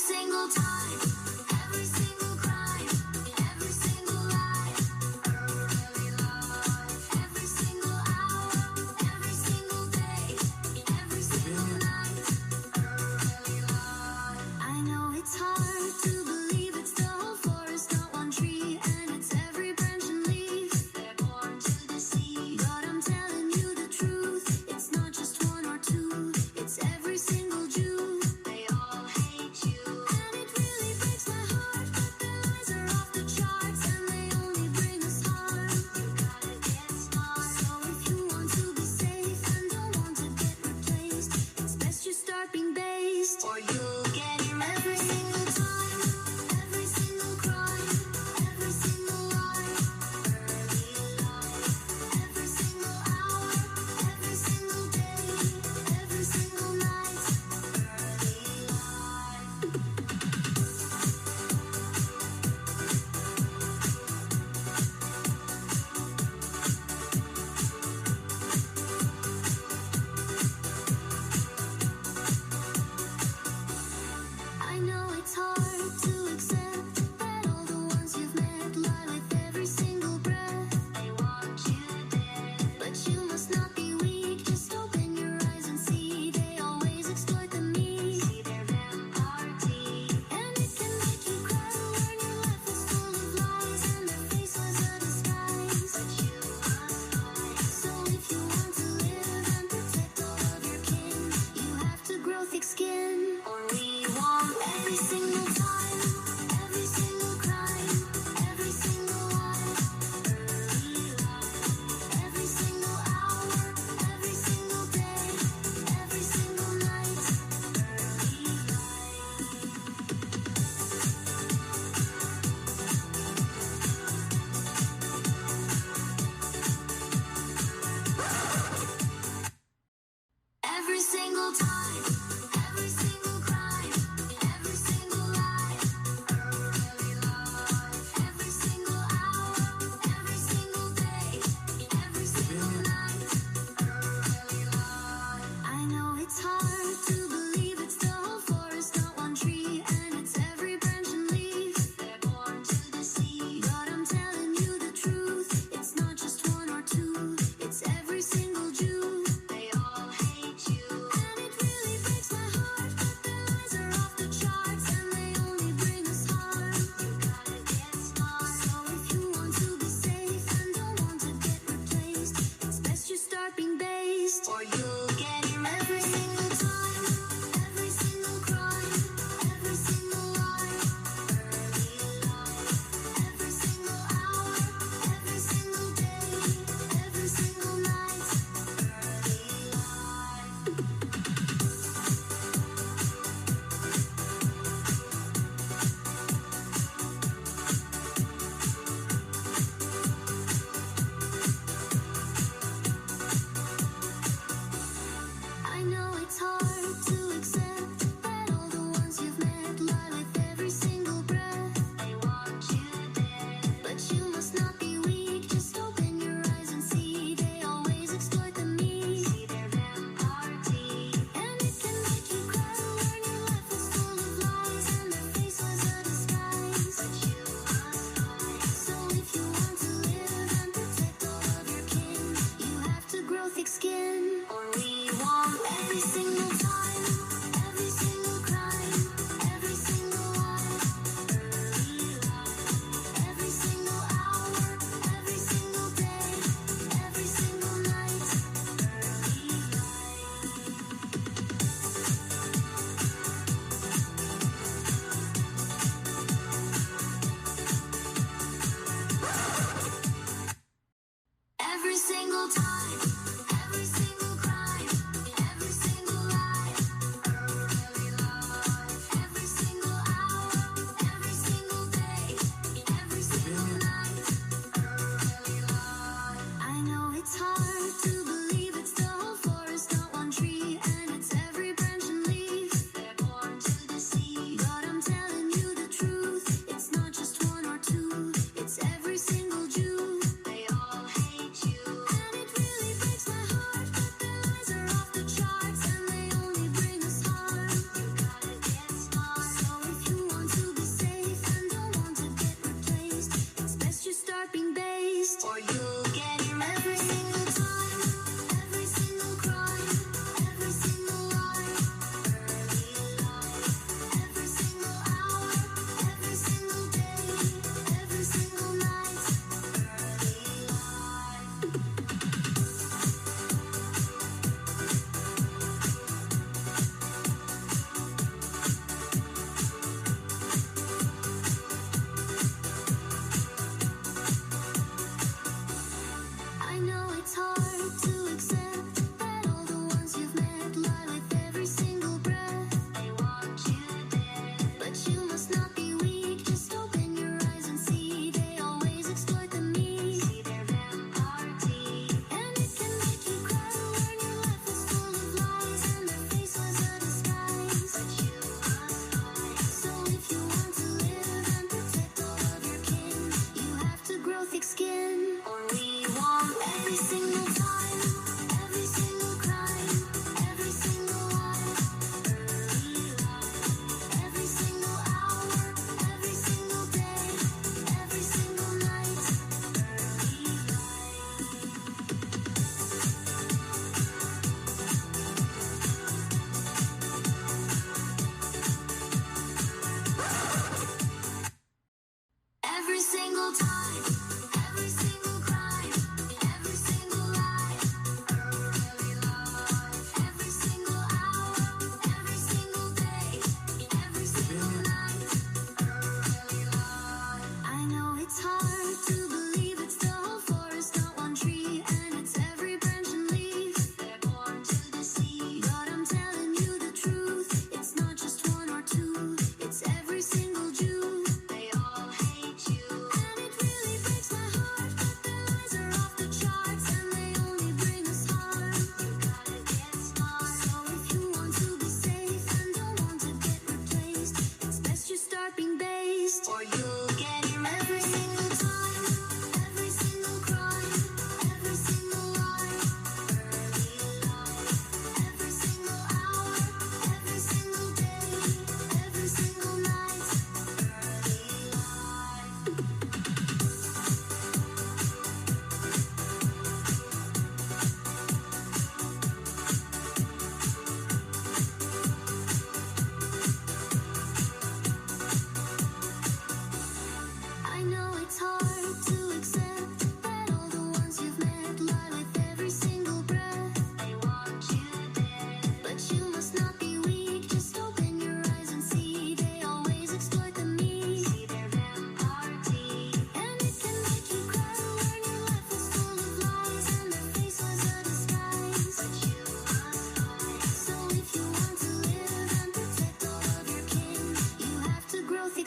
single time, every single crime, every single lie, every single hour, every single day, every single night. I know it's hard to believe it's the whole forest, not one tree, and it's every branch and leaf. They're born to deceive, but I'm telling you the truth. It's not just one or two, it's every single Jew. They all hate you, and it really breaks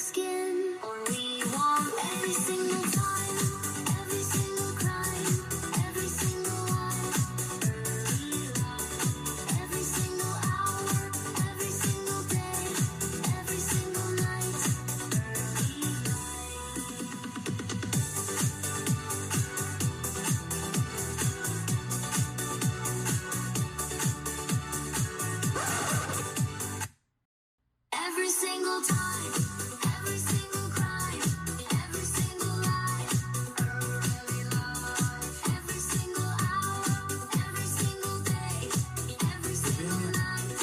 thick skin. Or we want every single time, every single crime, every single lie. Early life, every single hour, every single day, every single night. Early every single time, every single crime, every single lie. Early life, every single hour, every single day, every single night.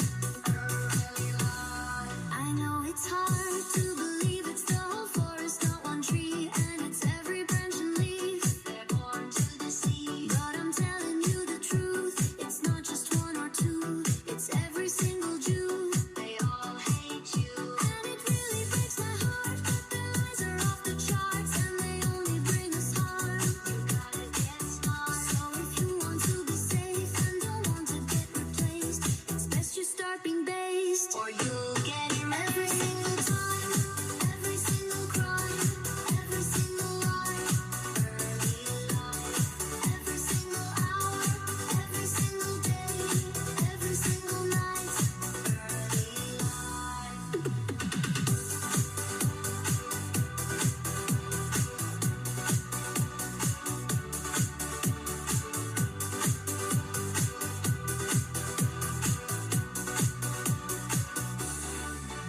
Early life. I know it's hard to believe it's the whole forest, not one tree, and it's every branch and leaf. They're born to deceive, but I'm telling you the truth. It's not just one or two, it's every single Jew. They all hate you, and it really breaks my heart. But their lies are off the charts, and they only bring us harm. You gotta get smart. So if you want to be safe and don't want to get replaced, it's best you start being based, or you'll get erased. Every single time, every single crime, every single lie. Early life, every single hour, every single day, every single night. Early life.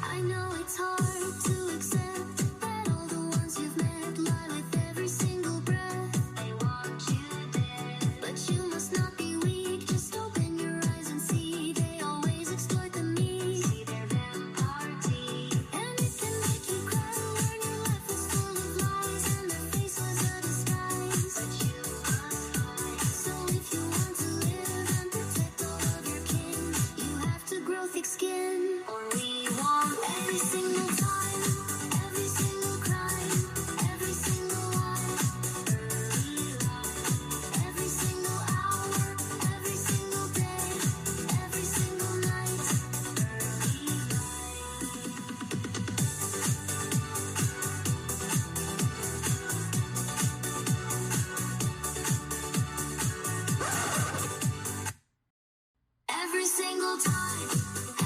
I know it's hard to accept that all the ones you've met lie with every single breath. They want you dead, but you must not be weak. Just open your eyes and see they always exploit the meek. See their vampire teeth, and it can make you cry. Learn your life was full of lies, and their face was a disguise. But you must hide. So if you want to live and protect all of your kin, you have to grow thick skin. Or we want every single time, every single crime, every single lie. Early life, every single hour, every single day, every single night. Early every single time,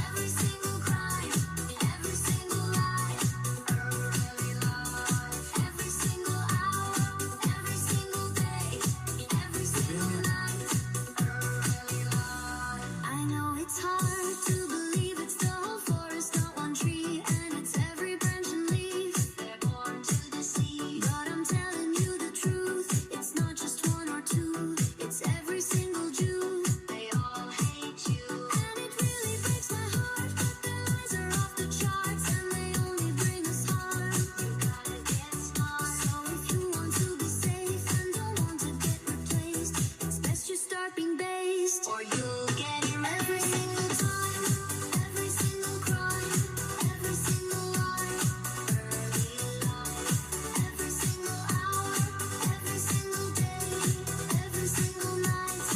every single crime, every single lie. Early life, every single hour, every single day, every single night. Early life. I know it's hard to believe it's the whole forest, not one tree, and it's every branch and leaf. They're born to deceive, but I'm telling you the truth. It's not just one or two, it's every single Jew. They all hate you, and it really breaks my heart. But their lies are off the charts, and they only bring us harm. You gotta get smart. So if you want to be safe and don't want to get replaced, it's best you start being based, or you'll get erased. Every single time, every single crime, every single lie. Early life, every single hour, every single day, every single night.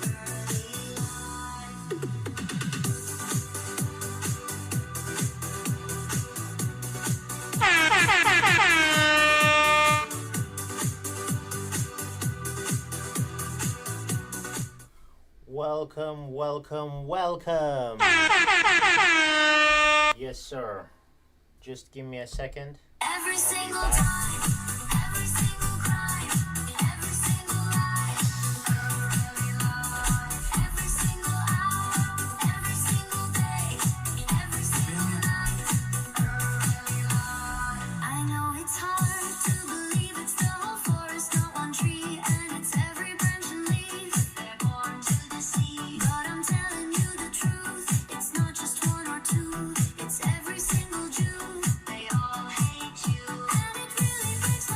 Early life. Welcome, welcome, welcome. Yes, sir. Just give me a second. Every single time, every single crime, every single lie. Early life, every single hour, every single day, every single night. Early life. I know it's hard to believe it's the whole forest, not one tree, and it's every branch and leaf. They're born to deceive, but I'm telling you the truth. It's not just one or two, it's every single Jew. They all hate you, and it really breaks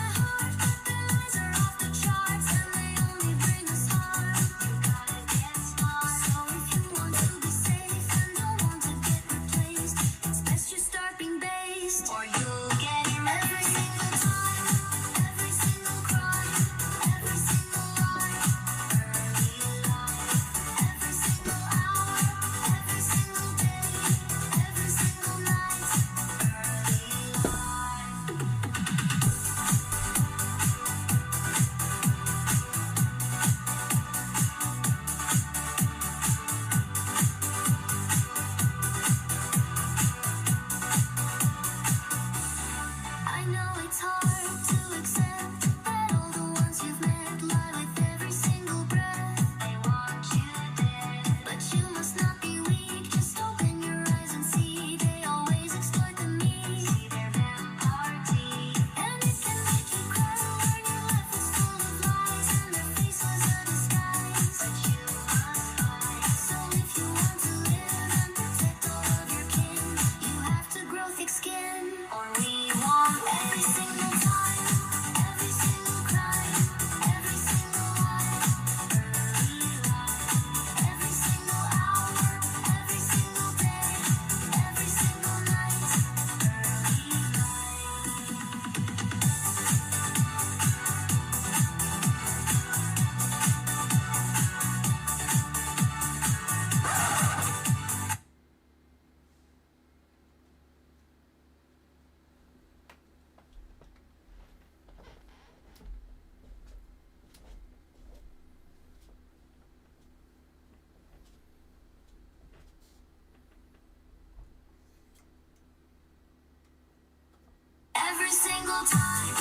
single time,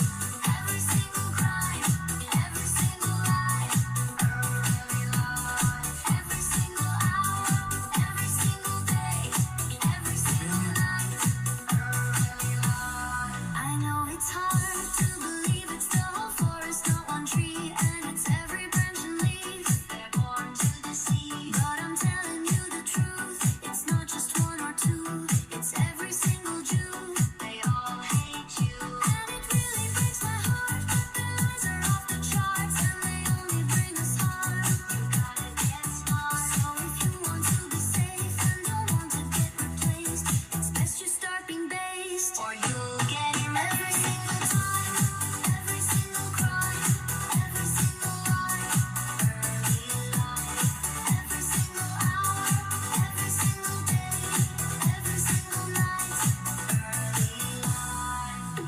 every single crime, every single lie, early life, every single hour, every single day, every single night, early life. I know it's hard to believe it's the whole forest, not one tree, and it's every branch and leaf. They're born to deceive, but I'm telling you the truth. It's not just one or two, it's every single Jew. They all hate you, and it really breaks my heart. Their lies are off the charts, and they only bring us harm. You gotta get smart. So if you want to be safe and don't want to get replaced, it's best you start being based, or you'll get erased. Every single time, every single crime, every single lie, early life, every single hour, every single day, every single night, early life.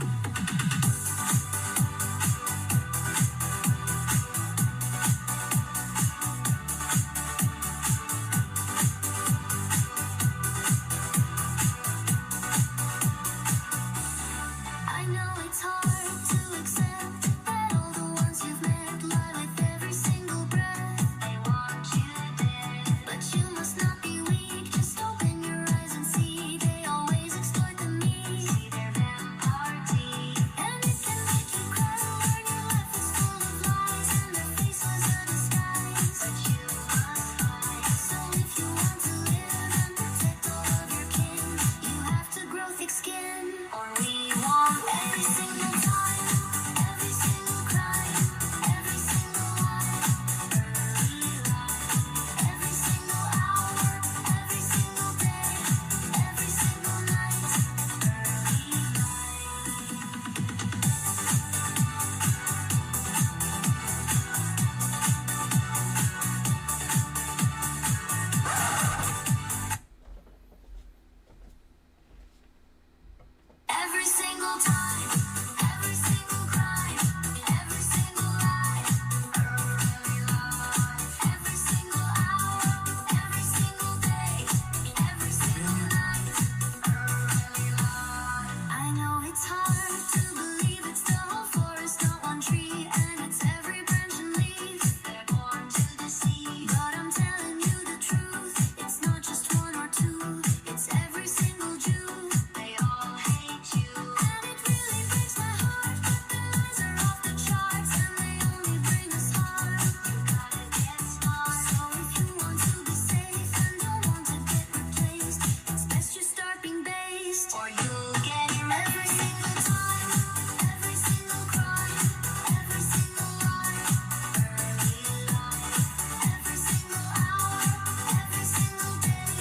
I know it's hard to accept that all the ones you've met lie with every single breath. They want you dead, but you must not be weak. Just open your eyes and see they always exploit the meek. See their vampire teeth, and it can make you cry to learn your life is full of lies and their face was a disguise. But you must fight. So if you want to live and protect all of your kin, you have to grow thick skin, or we won't. Every single time, every single crime, every single lie, early life, every single hour, every single day, every single night, early Every single time, every single crime, every single lie, early life, every single hour, every single day, every single night, early life. I know it's hard to believe it's the whole forest, not one tree, and it's every branch and leaf. They're born to deceive, but I'm telling you the truth. It's not just one or two, it's every single Jew. They all hate you, and it really breaks my heart. Their lies are off the charts, and they only bring us harm. You gotta get smart. So if you want to be safe and don't want to get replaced, it's best you start being based, or you'll get erased. Every single time, every single crime, every single lie, early life, every single hour, every single day,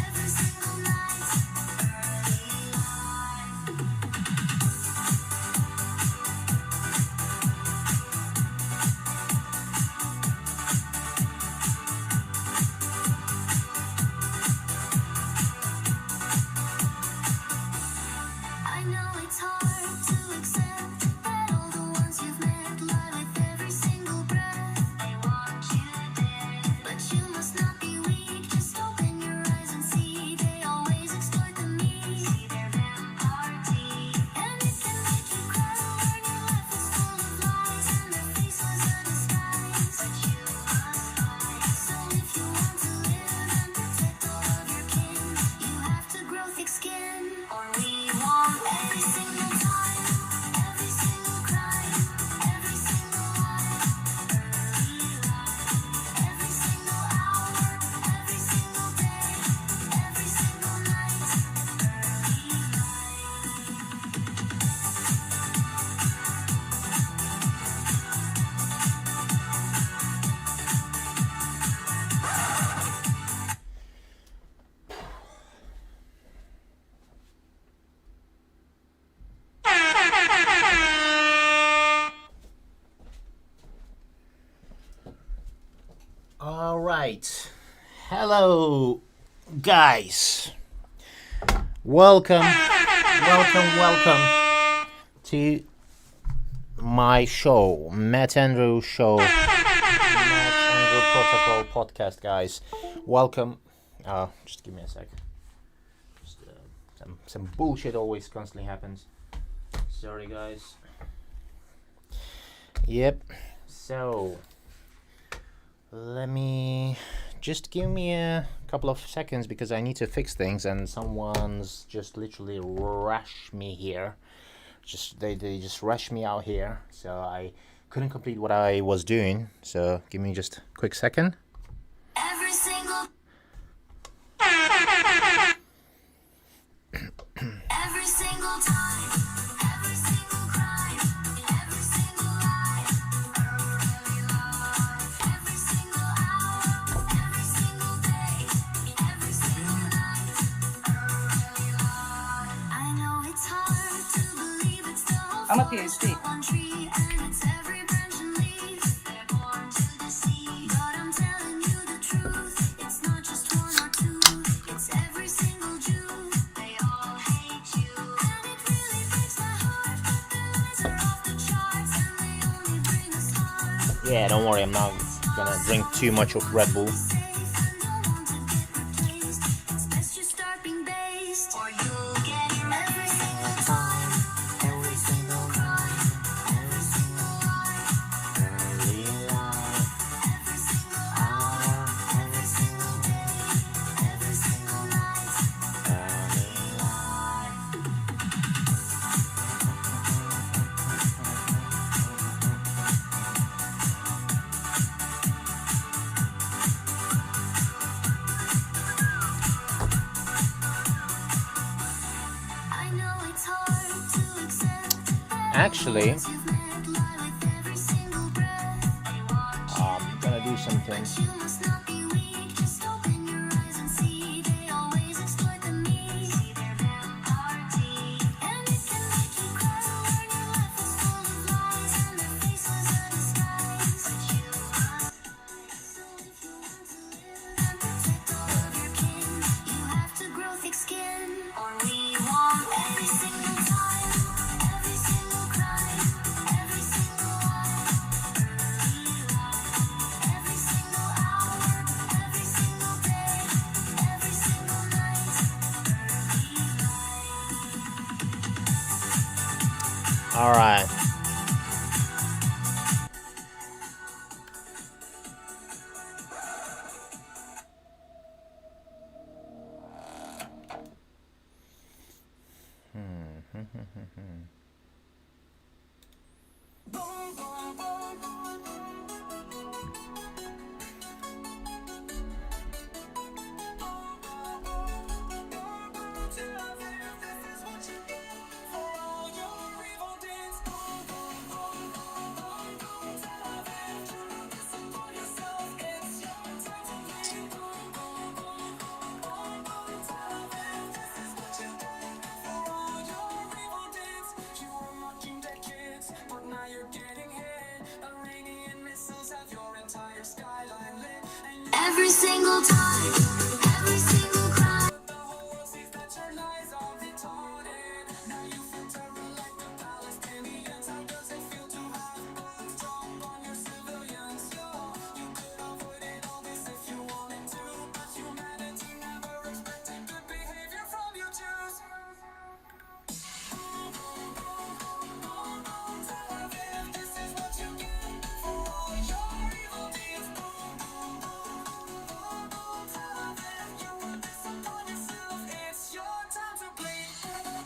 every single night, early life. I know it's hard to accept that all the ones you've met lie with every single breath. They want you dead, but you must not be weak. Just open your eyes and see they always exploit the meek. See their vampire teeth, and it can make you cry to learn your life is full of lies and their face was a disguise. But you must fight. So if you want to live and protect all of your kin, you have to grow thick skin, or we won't. Every single time, every single crime, every single lie, early life, every single hour, every single day, every single night, early All right. Hello, guys. Welcome to my show, Matt Andrew Show, Matt Andrew Protocol Podcast, guys. Welcome. Just give me a sec. Just, some bullshit always constantly happens. Sorry, guys. Yep. So, let me just give me a couple of seconds because I need to fix things, and someone's just literally rushed me here. They just rushed me out here, so I couldn't complete what I was doing. So, give me just a quick second. Every single every single time, every single crime, every single lie, every single hour, every single day, every single night. I know it's hard to believe it's the whole I'm a forest PhD. up on tree, and it's every branch and leaf. They're born to deceive, but I'm telling you the truth. It's not just one or two, it's every single Jew. They all hate you, and it really breaks my heart. Their lies are off the charts, and they only bring us harm. Yeah, don't worry, I'm not gonna drink too much of Red Bull. Safe and don't want to get replaced. It's best you start being based, or you'll get erased. Every single time, every single crime, every single lie, every single hour, every single day, every single night. I know it's hard to accept that Actually, ones you've met lie with every single breath. They want you, I'm gonna do something. but you must not be weak. Just open your eyes and see. They always exploit the meek. See their vampire teeth, and it can make you cry when your life is full of lies and their faces a disguise. But you must hide. So if you want to live and protect all of your kin, you have to grow thick skin, or we won't. Every single time, every single crime, every single lie, every single hour, every single day, every single night. All right. Every single time, every single crime.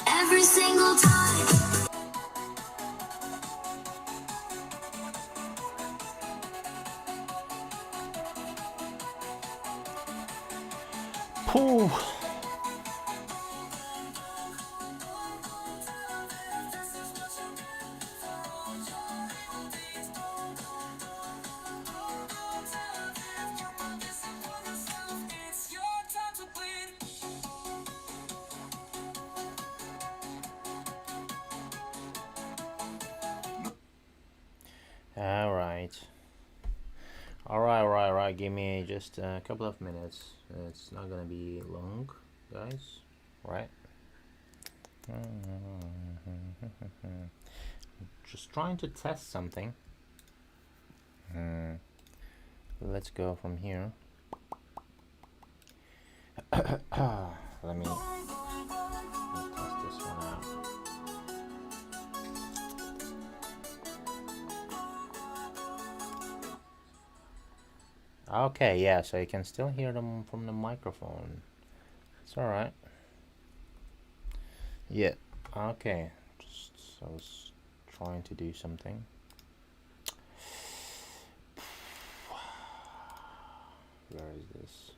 Every single time. Pooh. All right. Give me just a couple of minutes. It's not gonna be long, guys. Right? Just trying to test something. Let's go from here. Let me test this one out. Okay, yeah, so you can still hear them from the microphone. It's alright. Yeah, okay. Just I was trying to do something. Where is this?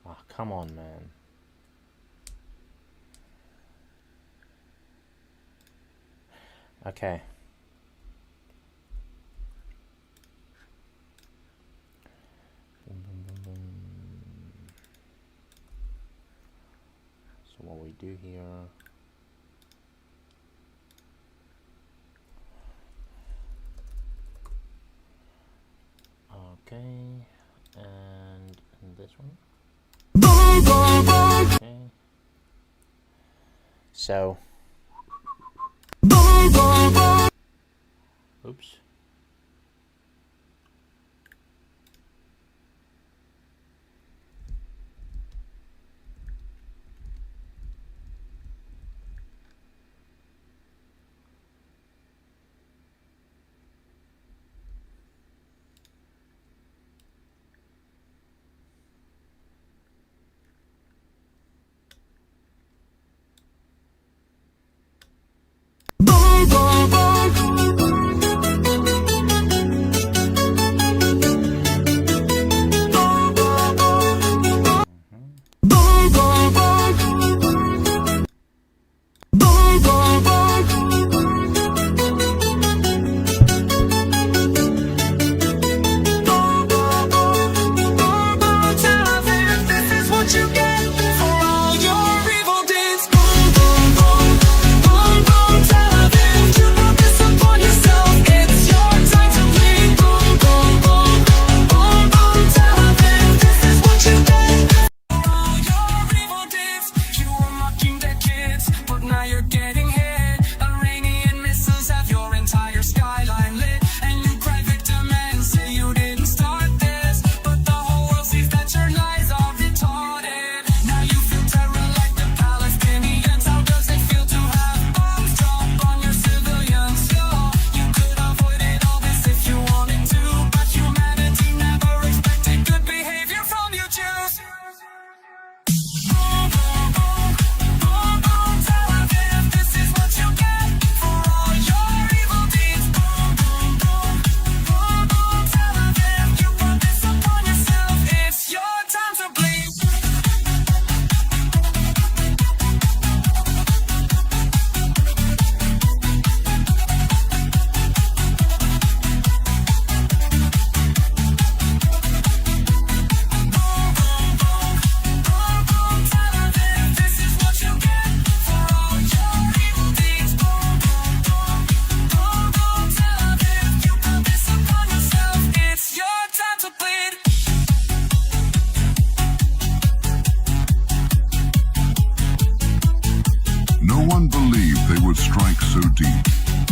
Ah, come on, man. Okay. Boom, boom, boom, boom. So what we do here. Okay, and this one. Okay. So. Oops.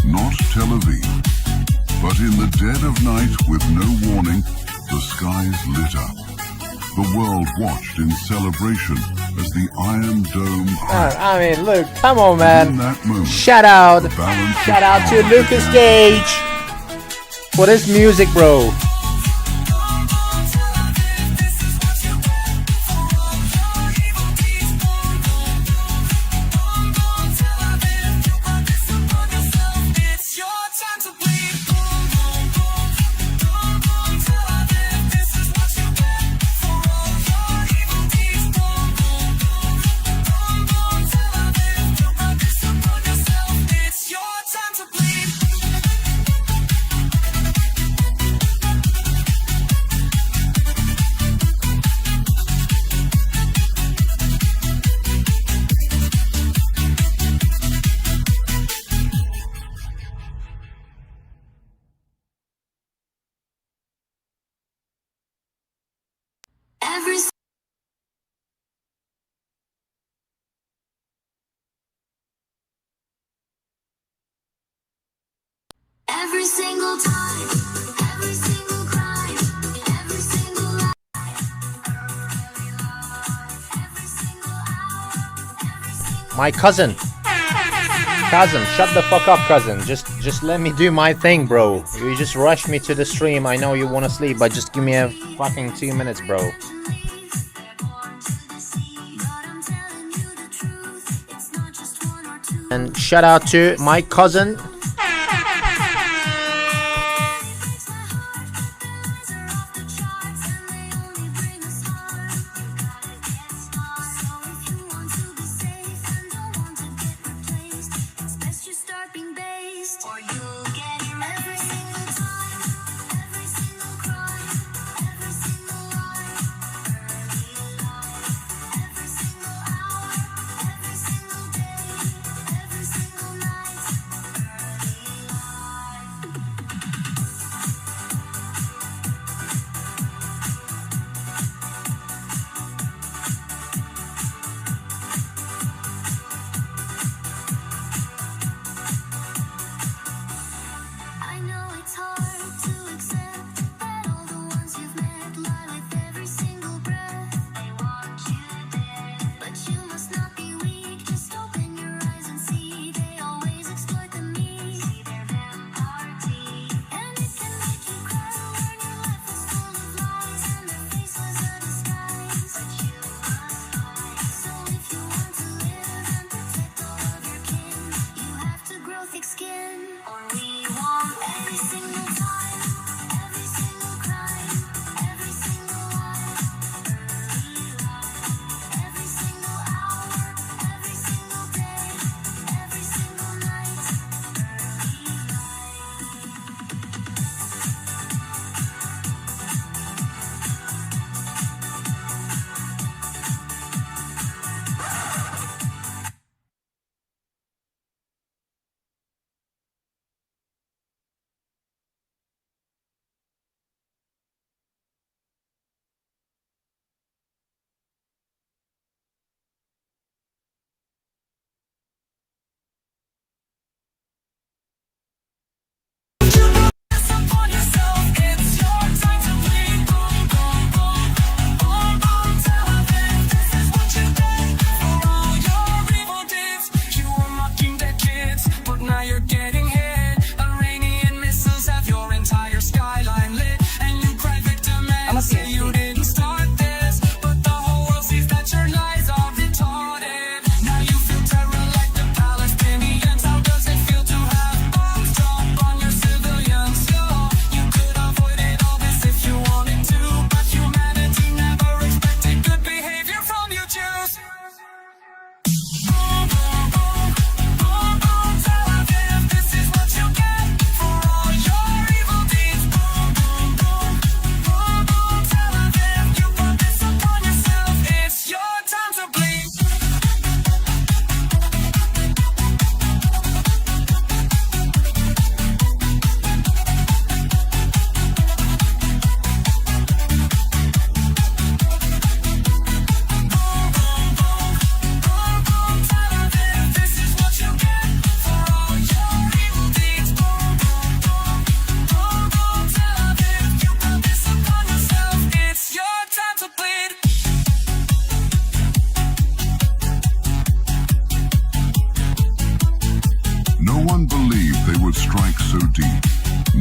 not Tel Aviv. But in the dead of night, with no warning, the skies lit up. The world watched in celebration as the Iron Dome crashed. I mean, look, come on, In man. that moment, Shout out. the balance of Shout out to power Lucas Gage for this music, bro. Every single time, every single crime, every single lie, every single hour, every single My cousin. Cousin, shut the fuck up, cousin. Just let me do my thing, bro. You just rush me to the stream. I know you want to sleep, but just give me a fucking 2 minutes, bro. And shout out to my cousin.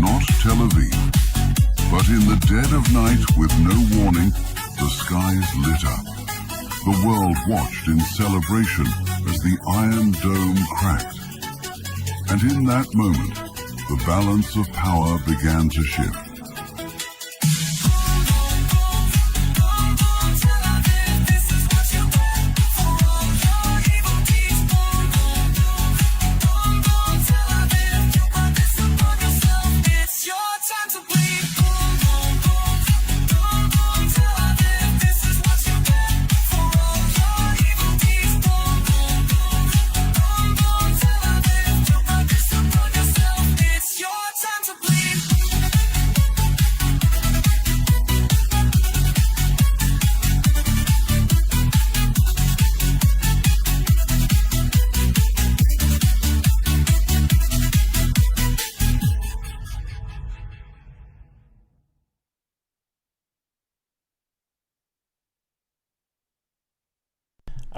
not Tel Aviv. But in the dead of night, with no warning, the skies lit up. The world watched in celebration as the Iron Dome cracked. And in that moment, the balance of power began to shift.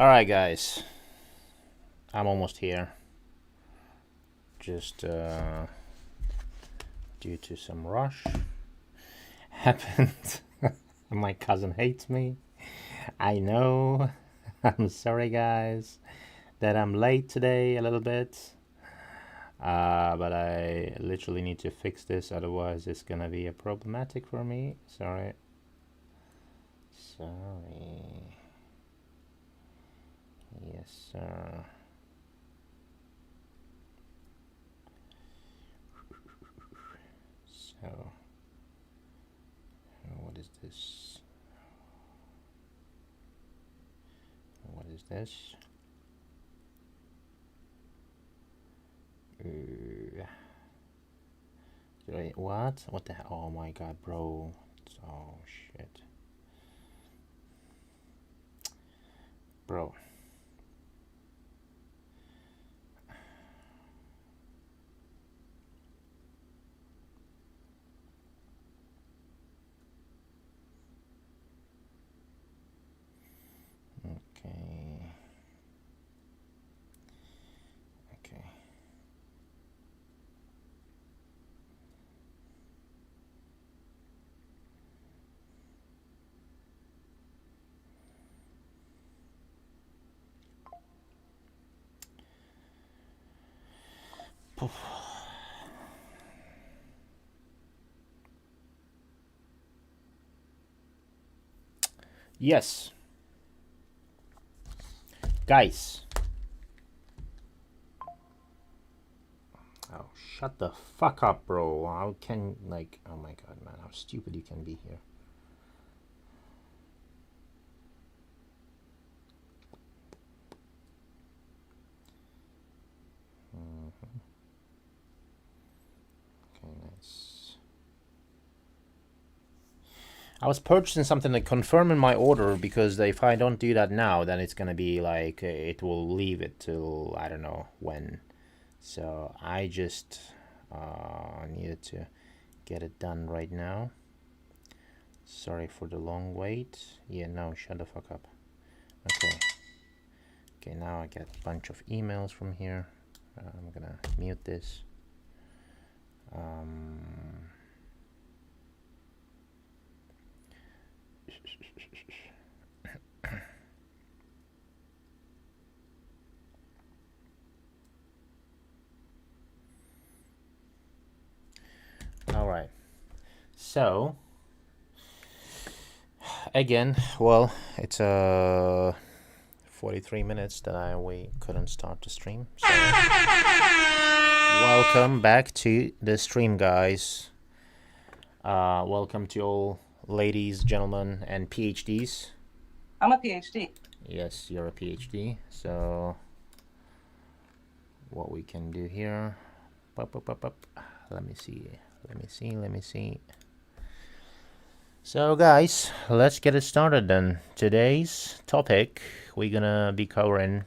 Alright guys, I'm almost here. just due to some rush happened. My cousin hates me. I know. I'm sorry, guys, that I'm late today a little bit. But I literally need to fix this, otherwise it's gonna be a problematic for me. Sorry. Yes, sir. So, what is this? What is this? What? What the hell? Oh my god, bro. Oh shit. Bro. Okay. Okay. Yes. Guys. Oh, shut the fuck up, bro. How can, like, oh my god, man, how stupid you can be here. Okay, nice. I was purchasing something like confirming my order, because if I don't do that now, then it's gonna be like it will leave it till I don't know when. So I just needed to get it done right now. Sorry for the long wait. Yeah, no, shut the fuck up. Okay. Okay, now I get a bunch of emails from here. I'm gonna mute this. All right. So again, well, it's 43 minutes that we couldn't start the stream. So welcome back to the stream, guys. Welcome to all ladies, gentlemen, and PhDs. I'm a PhD. Yes, you're a PhD. So what we can do here. Let me see. So guys, let's get it started then. Today's topic, we're gonna be covering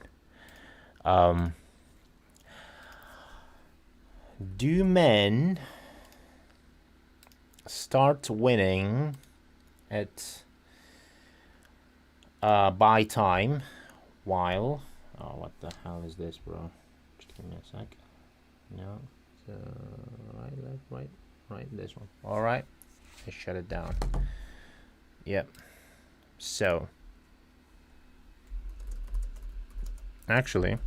do men start winning at buy time while what the hell is this, bro? Just give me a sec. No, so right, left, right, this one. All right, I shut it down. Yep. So actually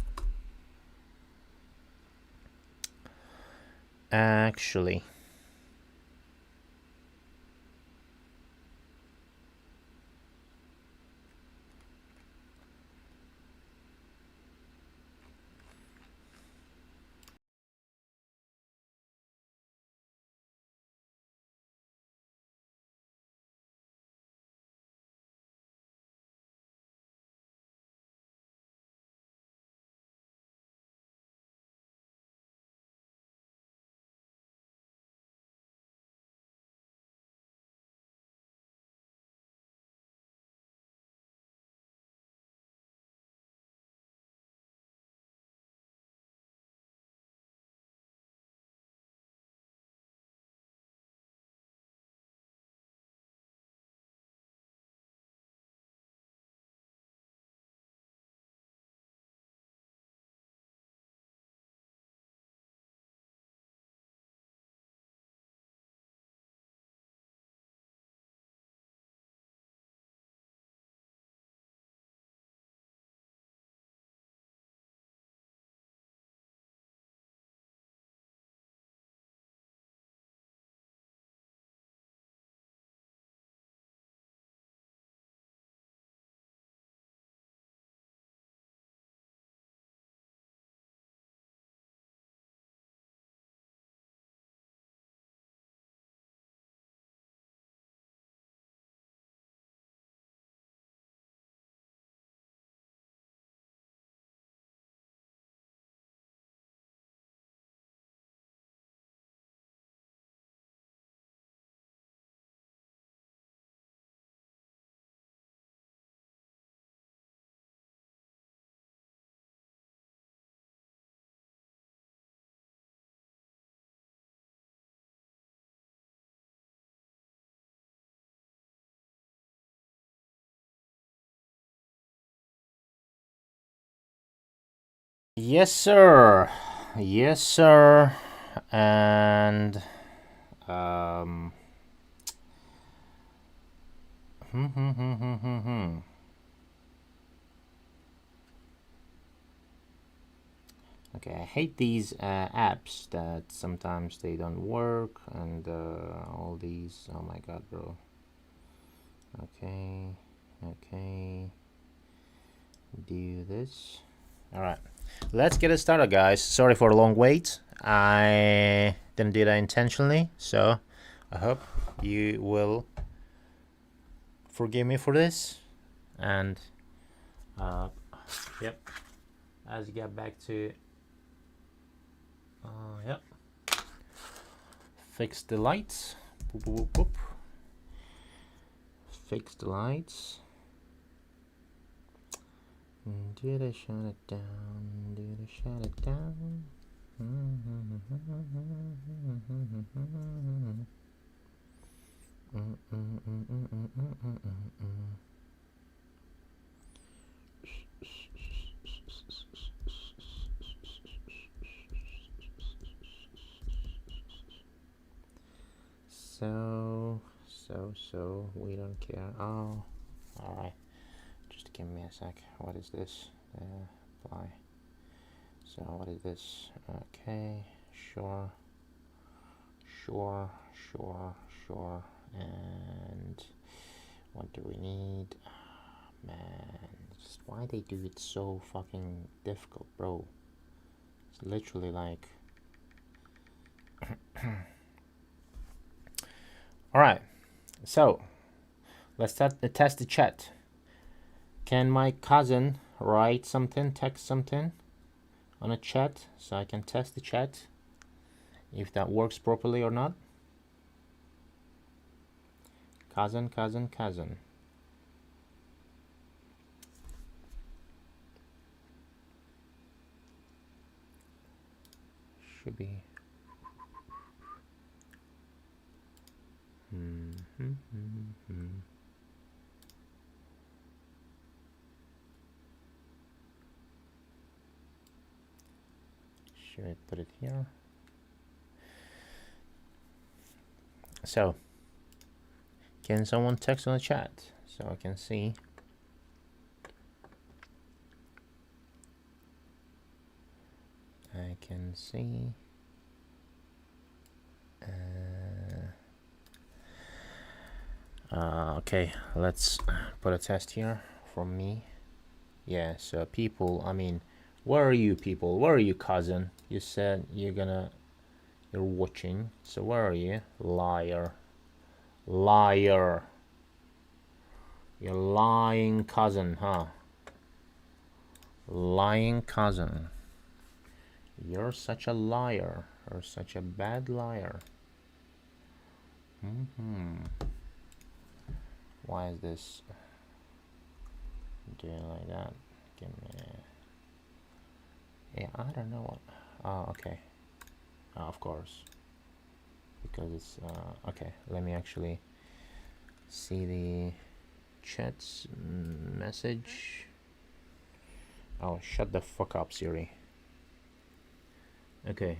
Yes, sir. Yes, sir. And okay, I hate these apps that sometimes they don't work and all these. Oh my god, bro. Okay, okay. Do this. All right, let's get it started, guys. Sorry for the long wait. I didn't do that intentionally, so I hope you will forgive me for this. And yep, as you get back to yep, fix the lights. Boop, boop, boop, boop. Fix the lights. Did I shut it down? Did I shut it down? So we don't care. Oh, all right. Just give me a sec. What is this? Apply. So what is this? Okay, sure. And what do we need? Man, just why they do it so fucking difficult, bro? It's literally like all right, so let's test the chat. Can my cousin write something, text something on a chat so I can test the chat if that works properly or not? Cousin. Should be. Should I put it here? So, can someone text on the chat so I can see? I can see. Okay, let's put a test here from me. Yeah, so people, I mean, where are you people? Where are you, cousin? You said you're watching. So where are you? Liar. You're lying cousin, huh? Lying cousin. You're such a liar. You're such a bad liar. Why is this doing like that? Give me. Yeah, I don't know what. Oh, okay. Of course. Because it's okay. Let me actually see the chat's message. Oh, shut the fuck up, Siri. Okay.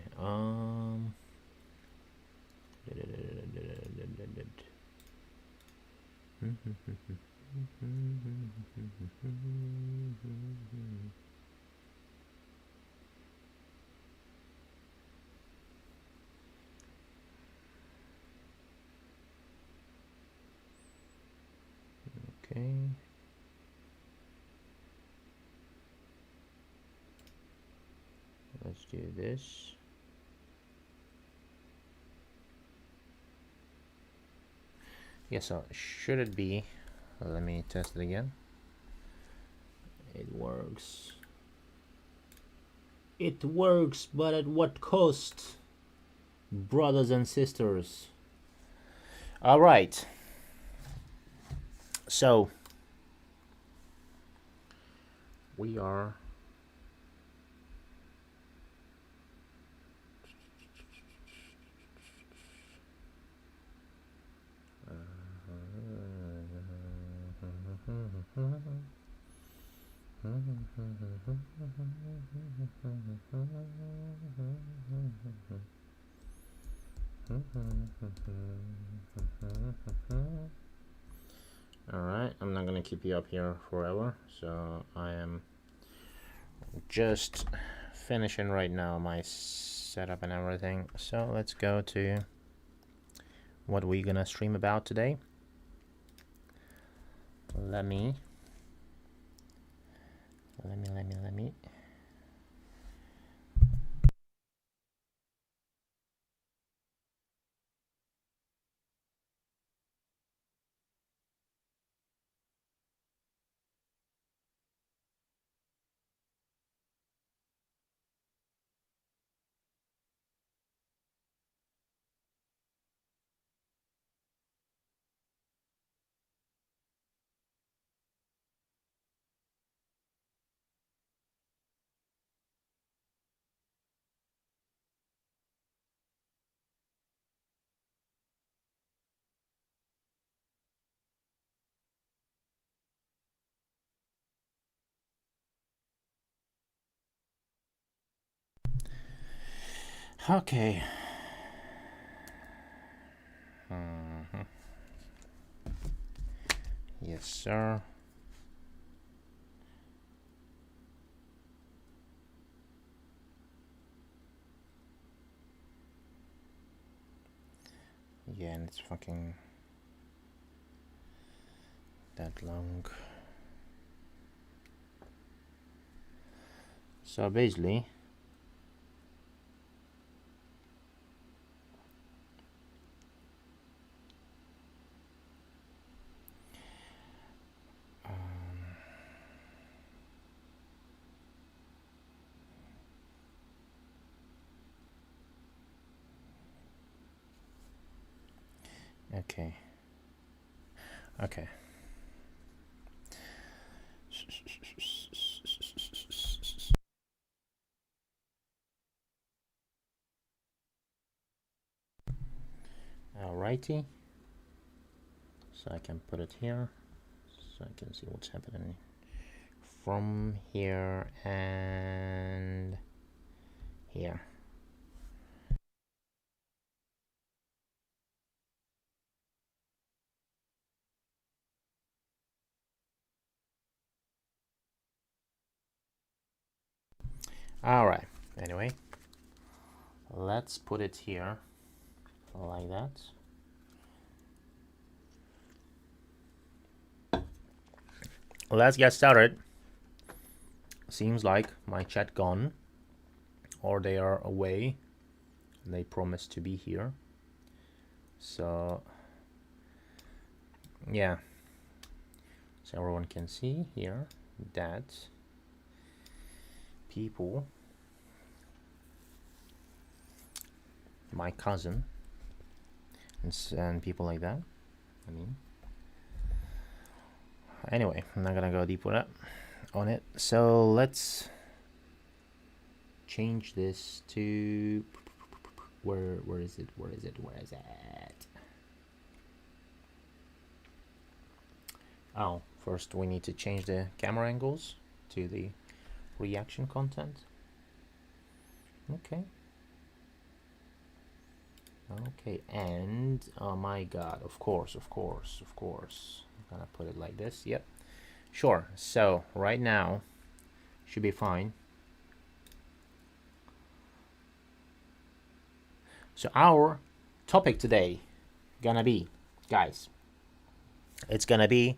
Okay. Let's do this. Yes, so should it be? Let me test it again. It works. It works, but at what cost? Brothers and sisters. All right. So we are Alright, I'm not gonna keep you up here forever, so I am just finishing right now my setup and everything. So let's go to what we're gonna stream about today. Let me. Okay. Yes, sir. Yeah, and it's fucking that long. So basically, okay. Alrighty. So I can put it here, so I can see what's happening from here and here. Alright, anyway, let's put it here like that. Let's get started. Seems like my chat gone, or they are away. They promised to be here. So yeah, so everyone can see here that people, my cousin and people like that, I mean, anyway, I'm not gonna go deeper on it. So let's change this to where is it? Oh, first we need to change the camera angles to the reaction content. Okay, and oh my god, of course I'm gonna put it like this. Yep, sure. So right now should be fine. So our topic today gonna be, guys, it's gonna be,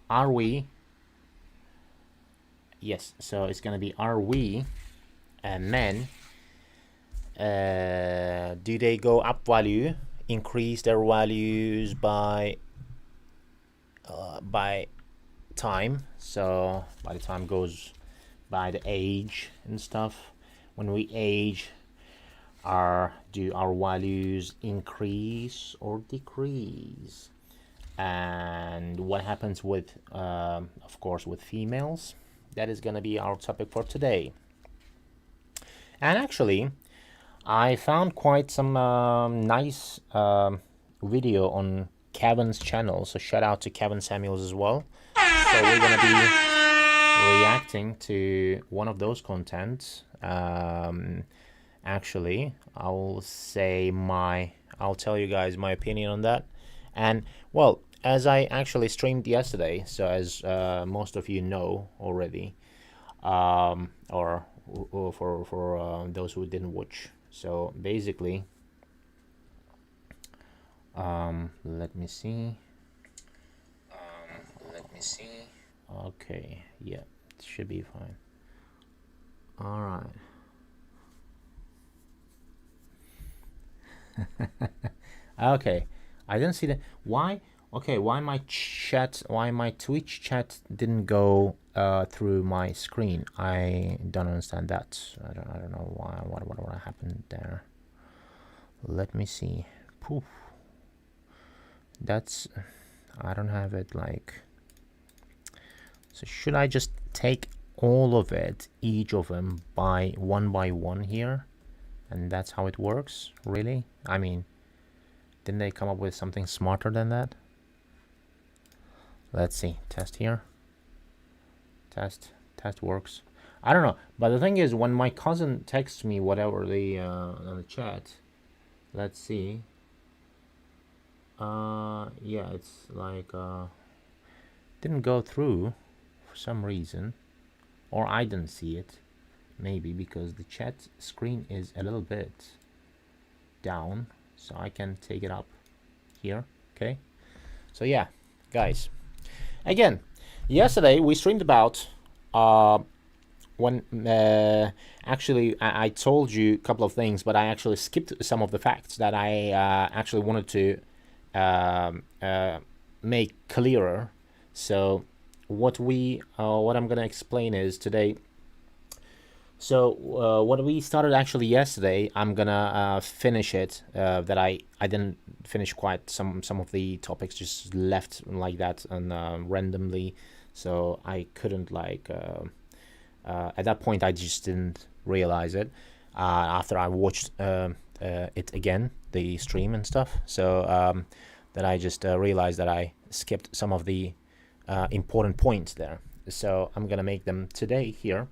are we men, do they go up value, increase their values by time? So by the time goes by the age and stuff, when we age, do our values increase or decrease? And what happens with of course with females? That is gonna be our topic for today. And actually I found quite some nice video on Kevin's channel, so shout out to Kevin Samuels as well. So we're gonna be reacting to one of those contents. Actually, I'll tell you guys my opinion on that. And well, as I actually streamed yesterday, so as most of you know already, or for those who didn't watch. So basically, let me see. Okay, yeah, it should be fine. All right. Okay, I didn't see that. Why? Okay, why my Twitch chat didn't go through my screen? I don't understand that. I don't know why. What happened there? Let me see. Poof. That's. I don't have it like. So should I just take all of it, each of them, by one here, and that's how it works? Really? I mean, didn't they come up with something smarter than that? Let's see. Test here. Test works. I don't know, but the thing is, when my cousin texts me whatever on the chat, let's see. Yeah, it's like didn't go through for some reason, or I didn't see it. Maybe because the chat screen is a little bit down, so I can take it up here. Okay, so yeah, guys, again, yesterday we streamed about when actually I told you a couple of things, but I actually skipped some of the facts that I actually wanted to make clearer. So what I'm gonna explain is today. So what we started actually yesterday, I'm gonna finish it. That I didn't finish quite some of the topics, just left like that and randomly. So I couldn't like at that point I just didn't realize it after I watched it again, the stream and stuff. So then I just realized that I skipped some of the important points there. So I'm gonna make them today here.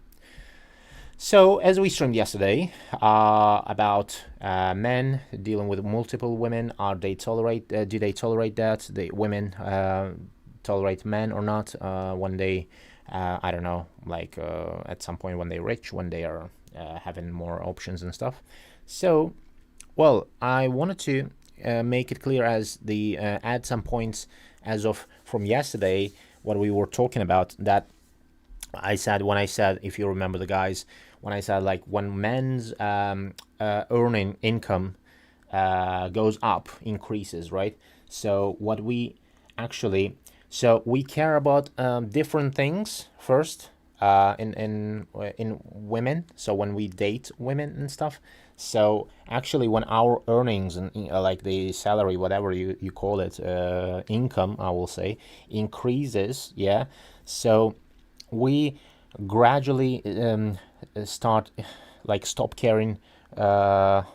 So as we streamed yesterday about men dealing with multiple women, do they tolerate that? The women tolerate men or not when they I don't know, like at some point when they're rich, when they are having more options and stuff. So well, I wanted to make it clear as the add some points as of from yesterday what we were talking about, that I said, if you remember the guys, when I said like when men's earning income goes up, increases, right? So what we actually, so we care about different things first in women. So when we date women and stuff. So actually when our earnings and like the salary, whatever you call it, income, I will say, increases, yeah. So we gradually stop caring about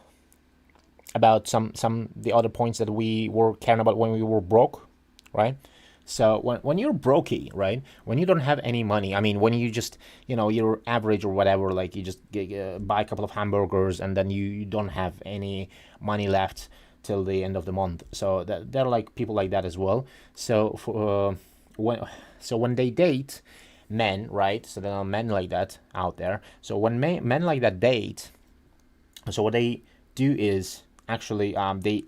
some the other points that we were caring about when we were broke, right? So when you're brokey, right, when you don't have any money, I mean, when you just, you're average or whatever, like you just buy a couple of hamburgers and then you don't have any money left till the end of the month. So there are like people like that as well. So when they date men, right? So there are men like that out there. So when men like that date, so what they do is actually they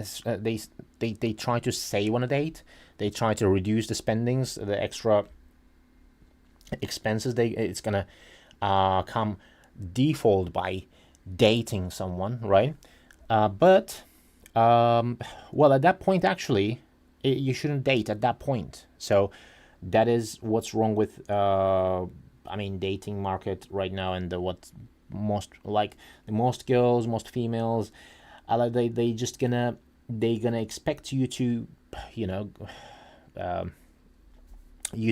try to save on a date. They try to reduce the spendings, the extra expenses. It's gonna come default by dating someone, right? But well, at that point, actually, you shouldn't date at that point. So that is what's wrong with dating market right now, and what most girls, most females, they gonna expect you to, you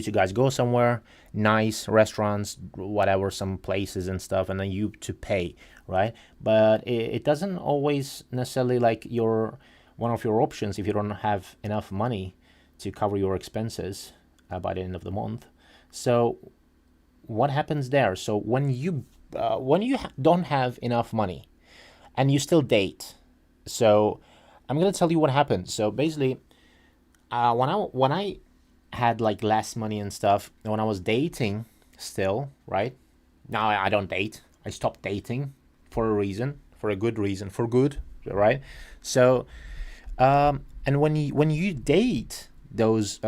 two guys go somewhere nice, restaurants, whatever, some places and stuff, and then you to pay, right? But it doesn't always necessarily like one of your options if you don't have enough money to cover your expenses by the end of the month. So what happens there? So when you don't have enough money and you still date, so I'm gonna tell you what happened. So basically, when I had like less money and stuff, when I was dating still, right? Now I don't date. I stopped dating for a reason, for a good reason, for good, right? So, and when you date those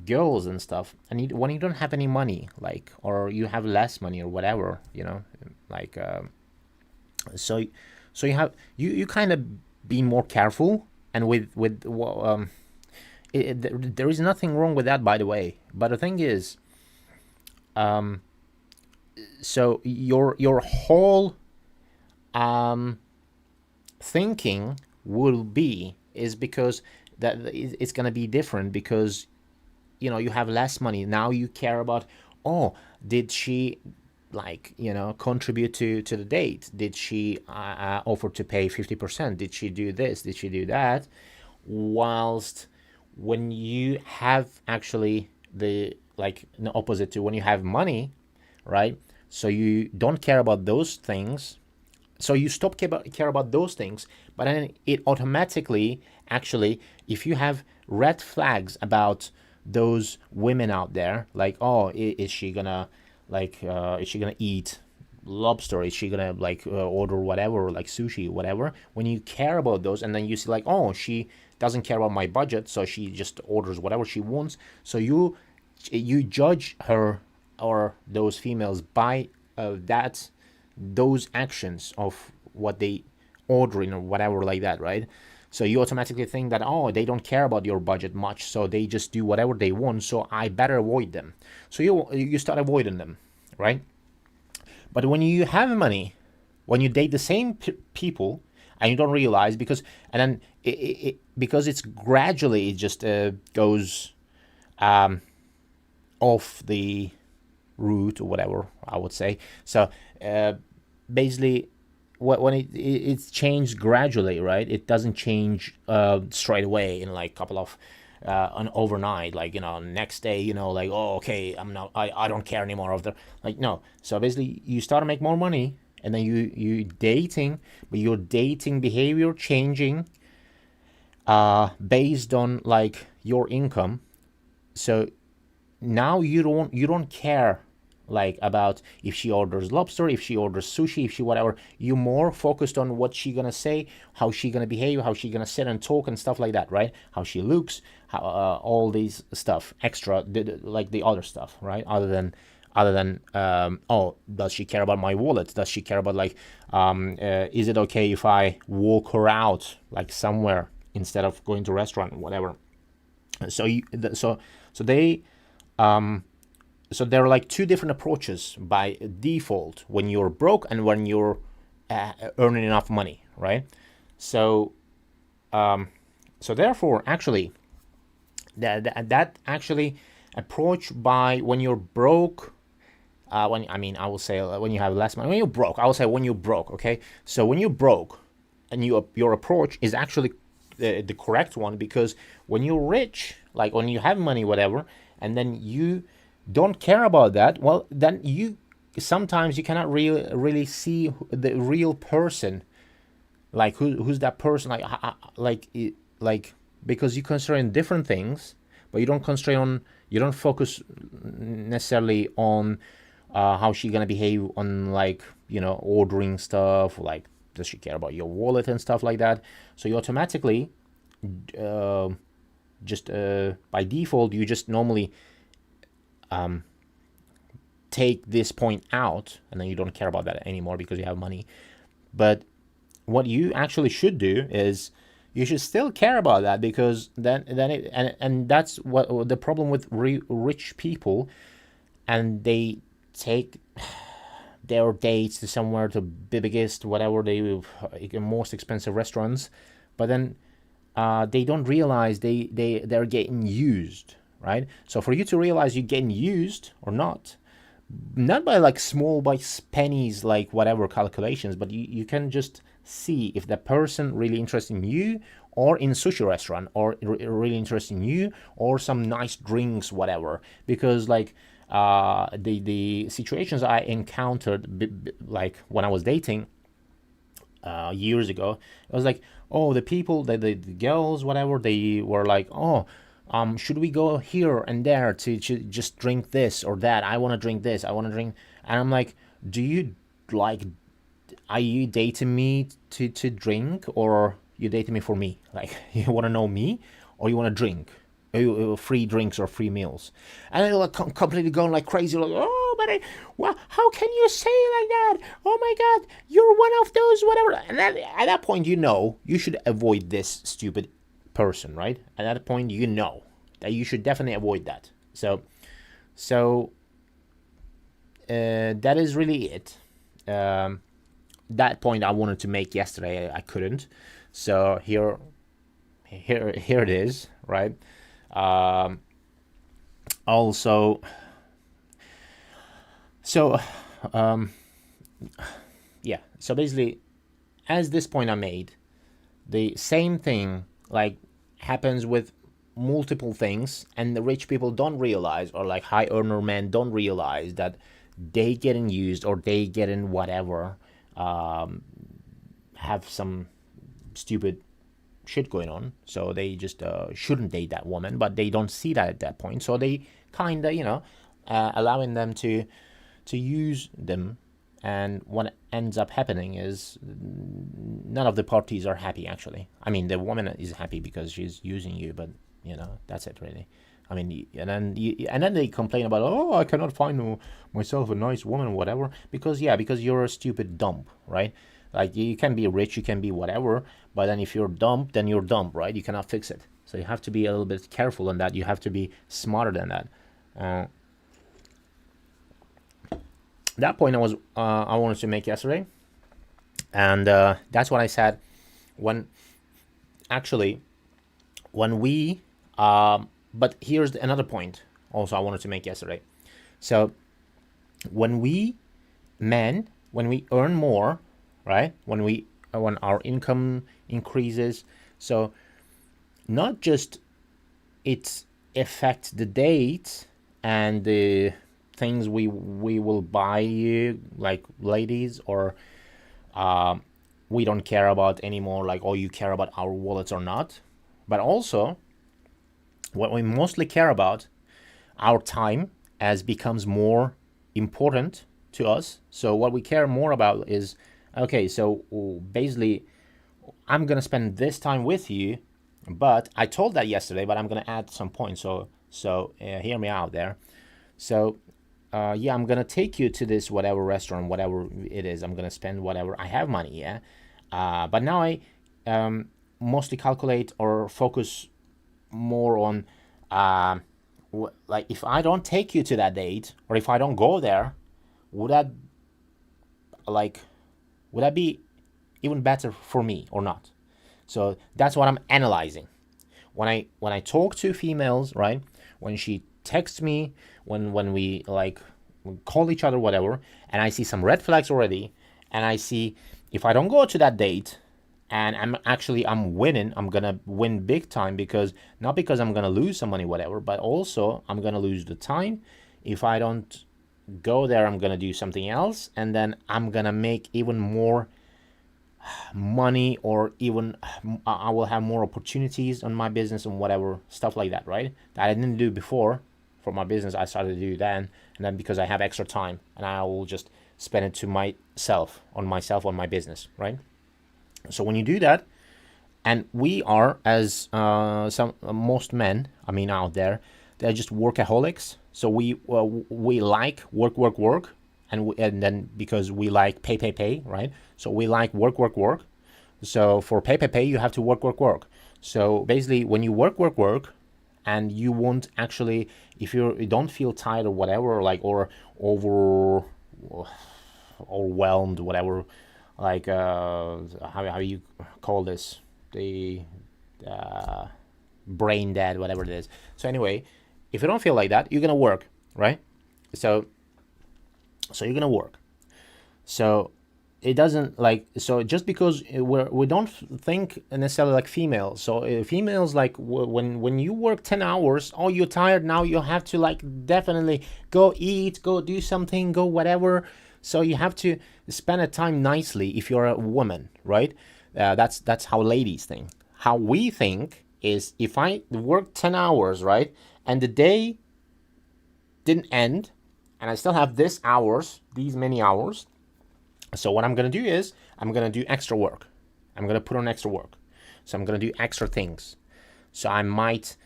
girls and stuff, and when you don't have any money, like, or you have less money or whatever, like, so so you kind of be more careful, and there is nothing wrong with that, by the way. But the thing is, so your whole thinking will be is because that it's gonna be different, because you have less money now. You care about, oh, did she, like, contribute to the date? Did she offer to pay 50%? Did she do this? Did she do that? Whilst when you have actually the opposite to when you have money, right? So you don't care about those things. So you stop care about those things, but then it automatically, actually, if you have red flags about those women out there, like, oh, is she gonna eat lobster? Is she gonna order whatever, like sushi, whatever? When you care about those, and then you see like, oh, she doesn't care about my budget, so she just orders whatever she wants. So you judge her or those females by those actions of what they ordering or whatever, like that, right? So you automatically think that, oh, they don't care about your budget much, so they just do whatever they want, so I better avoid them. So you start avoiding them, right? But when you have money, when you date the same people, and you don't realize, because because it's gradually, it just goes off the route or whatever, I would say. So basically, when it's changed gradually, right? It doesn't change straight away in like couple of an overnight, like, next day, like, oh, okay, I don't care anymore of the, like, no. So basically, you start to make more money, and then you dating, but your dating behavior changing based on like your income. So now you don't care like about if she orders lobster, if she orders sushi, if she whatever. You're more focused on what she gonna say, how she gonna behave, how she gonna sit and talk and stuff like that, right? How she looks, how all these stuff extra, like the other stuff, right? Other than oh, does she care about my wallet? Does she care about like is it okay if I walk her out like somewhere instead of going to a restaurant, whatever? So so there are like two different approaches by default when you're broke and when you're earning enough money, right? So therefore, actually, that actually approach by when you're broke, I will say when you have less money, when you're broke, I will say when you're broke, okay? So when you're broke, and your approach is actually the correct one, because when you're rich, like when you have money, whatever, and then you don't care about that, well, then sometimes you cannot really see the real person, like who's that person, like because you concentrate on different things, but you don't focus necessarily on how she gonna behave on, like, ordering stuff, like does she care about your wallet and stuff like that. So you automatically just by default, you just normally take this point out, and then you don't care about that anymore because you have money. But what you actually should do is you should still care about that, because then and that's what the problem with rich people, and they take their dates to somewhere, to the biggest, whatever, the most expensive restaurants, but then they don't realize they're getting used, right? So for you to realize you're getting used or not by like small, by pennies, like whatever calculations, but you can just see if the person really interested in you, or in sushi restaurant, or really interested in you, or some nice drinks, whatever. Because like the situations I encountered, like when I was dating years ago, it was like, oh, the people, the girls, whatever, they were like, oh, should we go here and there to just drink this or that? I want to drink this, I want to drink. And I'm like, do you like, are you dating me to drink, or you dating me for me? Like, you want to know me, or you want to drink? Free drinks or free meals? And they're like completely going like crazy, like, oh, but well, how can you say like that? Oh my God, you're one of those whatever. And then at that point, you should avoid this stupid person, right? At that point, that you should definitely avoid that. So that is really it. That point I wanted to make yesterday, I couldn't. So here it is, right? Also, so yeah. So basically, as this point I made, the same thing like happens with multiple things, and the rich people don't realize, or like high earner men don't realize that they getting used, or they getting whatever, have some stupid shit going on, so they just shouldn't date that woman, but they don't see that at that point, so they kind of allowing them to use them. And what ends up happening is none of the parties are happy, actually. I mean, the woman is happy because she's using you, but that's it, really. I mean, and then they complain about, oh, I cannot find myself a nice woman, whatever, because you're a stupid dump, right? Like, you can be rich, you can be whatever, but then if you're dumb, then you're dumb, right? You cannot fix it. So you have to be a little bit careful on that. You have to be smarter than that. That point I wanted to make yesterday, and that's what I said when we. But here's another point also I wanted to make yesterday. So when we earn more, right? When our income increases, so not just it affects the date and the things we will buy you, like ladies, or we don't care about anymore, like, oh, you care about our wallets or not, but also what we mostly care about, our time, as becomes more important to us. So what we care more about is, okay, so basically I'm gonna spend this time with you, but I told that yesterday, but I'm gonna add some points, so hear me out there. So I'm gonna take you to this whatever restaurant, whatever it is. I'm gonna spend whatever I have money, yeah. But now I mostly calculate or focus more on like, if I don't take you to that date, or if I don't go there, would that be even better for me or not? So that's what I'm analyzing when I talk to females, right? When she texts me, when we like call each other, whatever, and I see some red flags already, and I see if I don't go to that date, and I'm winning, I'm gonna win big time, not because I'm gonna lose some money, whatever, but also I'm gonna lose the time. If I don't go there, I'm gonna do something else, and then I'm gonna make even more money, or even I will have more opportunities on my business and whatever stuff like that, right? That I didn't do before for my business. I started to do then, and then because I have extra time, and I will just spend it to myself on my business, right? So when you do that, and we are, as most men, I mean, out there, they're just workaholics. So we like work, and then because we like pay, right? So we like work. So for pay, you have to work. So basically, when you work, and you won't actually, if you don't feel tired or whatever, like, or overwhelmed, whatever, like how you call this, the brain dead, whatever it is. So anyway, if you don't feel like that, you're gonna work, right? So you're gonna work. So it doesn't like, so just because we don't think necessarily like females. So females, like when you work 10 hours, oh, you're tired now, you have to like definitely go eat, go do something, go whatever. So you have to spend a time nicely if you're a woman, right? That's how ladies think. How we think is, if I work 10 hours, right, and the day didn't end and I still have these many hours, so what I'm going to do is I'm going to do extra work. I'm going to put on extra work. So I'm going to do extra things. So I might,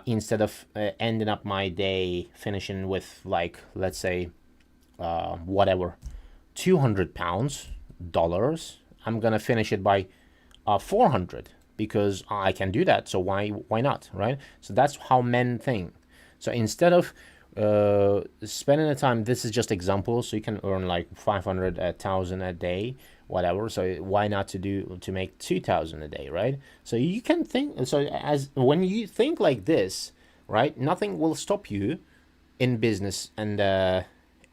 instead of ending up my day finishing with like, let's say, whatever, $200, I'm going to finish it by 400 because I can do that. So why not, right? So that's how men think. So instead of spending the time, this is just example, so you can earn like 500, 1,000 a day, whatever. So why not to make 2,000 a day, right? So you can think, so as when you think like this, right, nothing will stop you in business and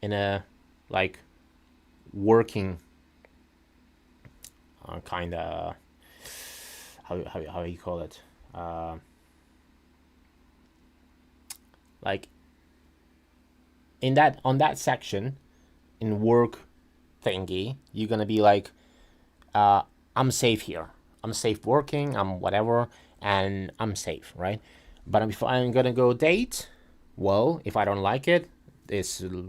in a like working kind of how you call it, like on that section in work thingy, you're gonna be like, I'm safe here, I'm safe working, I'm whatever, and I'm safe, right? But if I'm gonna go date, well, if I don't like it, it's a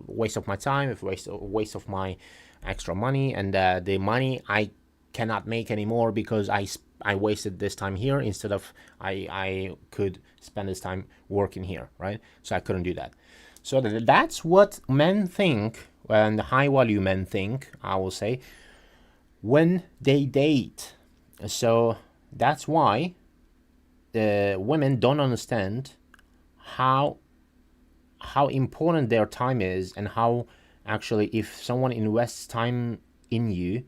waste of my time, it's waste of my extra money, and the money I cannot make anymore because I wasted this time here instead of I could spend this time working here, right? So I couldn't do that. So that's what men think, and high value men think, I will say, when they date. So that's why women don't understand how important their time is, and how actually if someone invests time in you,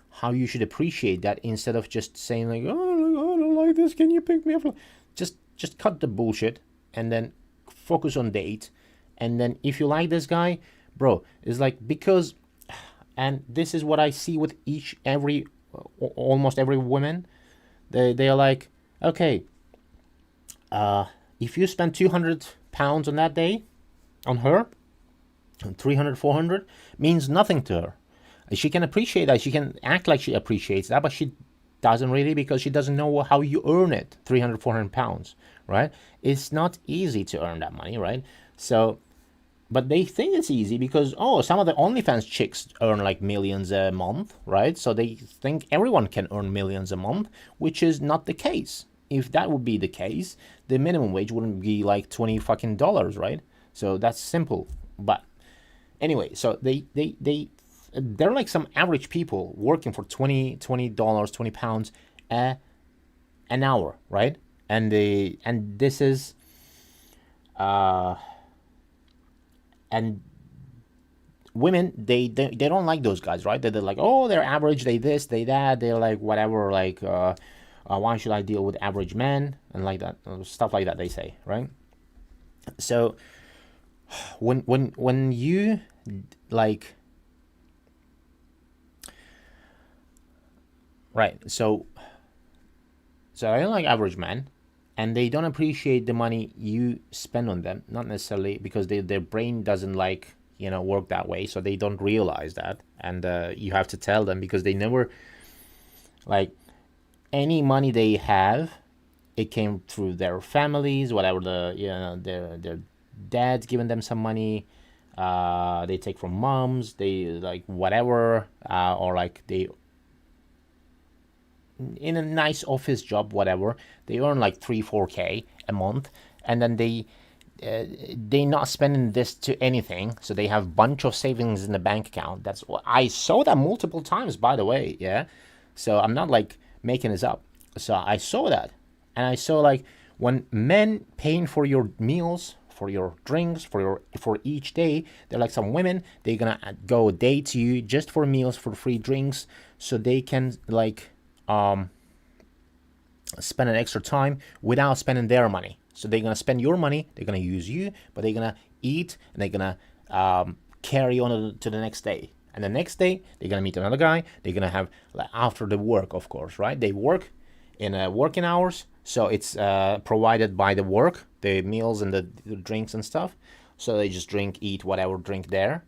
how you should appreciate that, instead of just saying like, oh, I don't like this, can you pick me up? Just cut the bullshit and then focus on date. And then if you like this guy, bro, it's like, because, and this is what I see with almost every woman, they are like, okay, if you spend 200 pounds on that day on her, 300, 400 means nothing to her. She can appreciate that, she can act like she appreciates that, but she doesn't really, because she doesn't know how you earn it, 300, 400 pounds, right? It's not easy to earn that money, right? So, but they think it's easy because, oh, some of the OnlyFans chicks earn like millions a month, right? So they think everyone can earn millions a month, which is not the case. If that would be the case, the minimum wage wouldn't be like $20 fucking, right? So that's simple. But anyway, so they're like some average people working for $20, £20 an hour, right? And this is and women, they don't like those guys, right? They're like, oh, they're average, they this, they that, they're like whatever, like why should I deal with average men, and like that, stuff like that, they say, right? So when you like, right, so I don't like average men, and they don't appreciate the money you spend on them, not necessarily because their brain doesn't like, work that way, so they don't realize that, and you have to tell them, because they never, like, any money they have, it came through their families, whatever, their dad's giving them some money, they take from moms, they like whatever, or like they in a nice office job, whatever, they earn like 3-4K a month, and then they not spending this to anything, so they have bunch of savings in the bank account. That's what I saw that multiple times, by the way. Yeah, so I'm not like making this up. So I saw that, and I saw like when men paying for your meals, for your drinks, for each day, they're like some women, they're gonna go date you just for meals, for free drinks, so they can like spend an extra time without spending their money. So they're gonna spend your money, they're gonna use you, but they're gonna eat, and they're gonna carry on to the next day, And the next day, they're going to meet another guy. They're going to have, like, after the work, of course, right? They work in working hours. So it's provided by the work, the meals and the drinks and stuff. So they just drink, eat whatever drink there.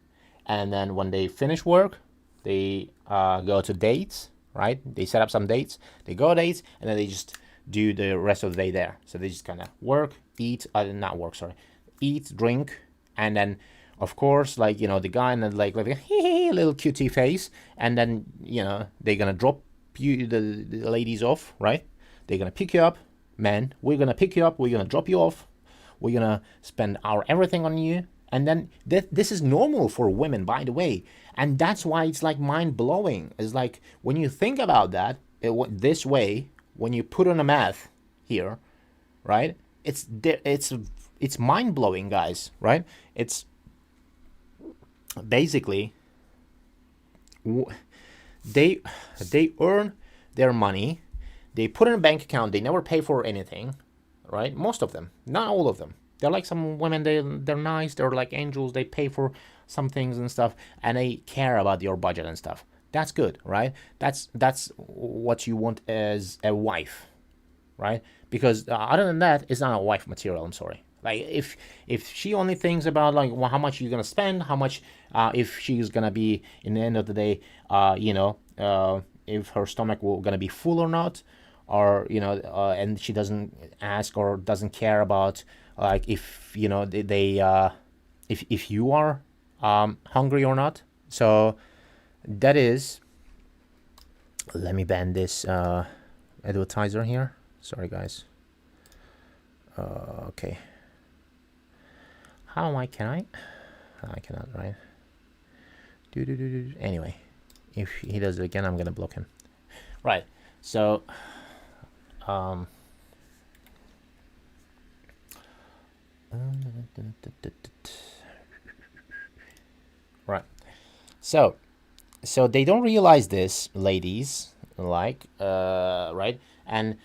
And then when they finish work, they go to dates, right? They set up some dates. They go dates, and then they just do the rest of the day there. So they just kind of work, eat, not work, sorry. Eat, drink, and then, of course, like, you know, the guy and then like a little cutie face, and then, you know, they're gonna drop you the ladies off, right? They're gonna pick you up, man. We're gonna pick you up. We're gonna drop you off. We're gonna spend our everything on you, and then this is normal for women, by the way, and that's why it's like mind blowing. It's like when you think about that this way, when you put on a math here, right? It's mind blowing, guys, right? It's basically they earn their money, they put in a bank account, they never pay for anything, right? Most of them, not all of them. They're like some women, they're nice, they're like angels, they pay for some things and stuff, and they care about your budget and stuff. That's good, right? That's what you want as a wife, right? Because other than that, it's not a wife material. I'm sorry. Like if she only thinks about like, well, how much you're gonna spend, how much if she's gonna be in the end of the day, if her stomach will gonna be full or not, or and she doesn't ask or doesn't care about like if if you are hungry or not. So that is. Let me ban this advertiser here. Sorry, guys. Okay. How am I? Can I? I cannot, right? Anyway, if he does it again, I'm gonna block him. Right. So, right. So they don't realize this, ladies, like, right? And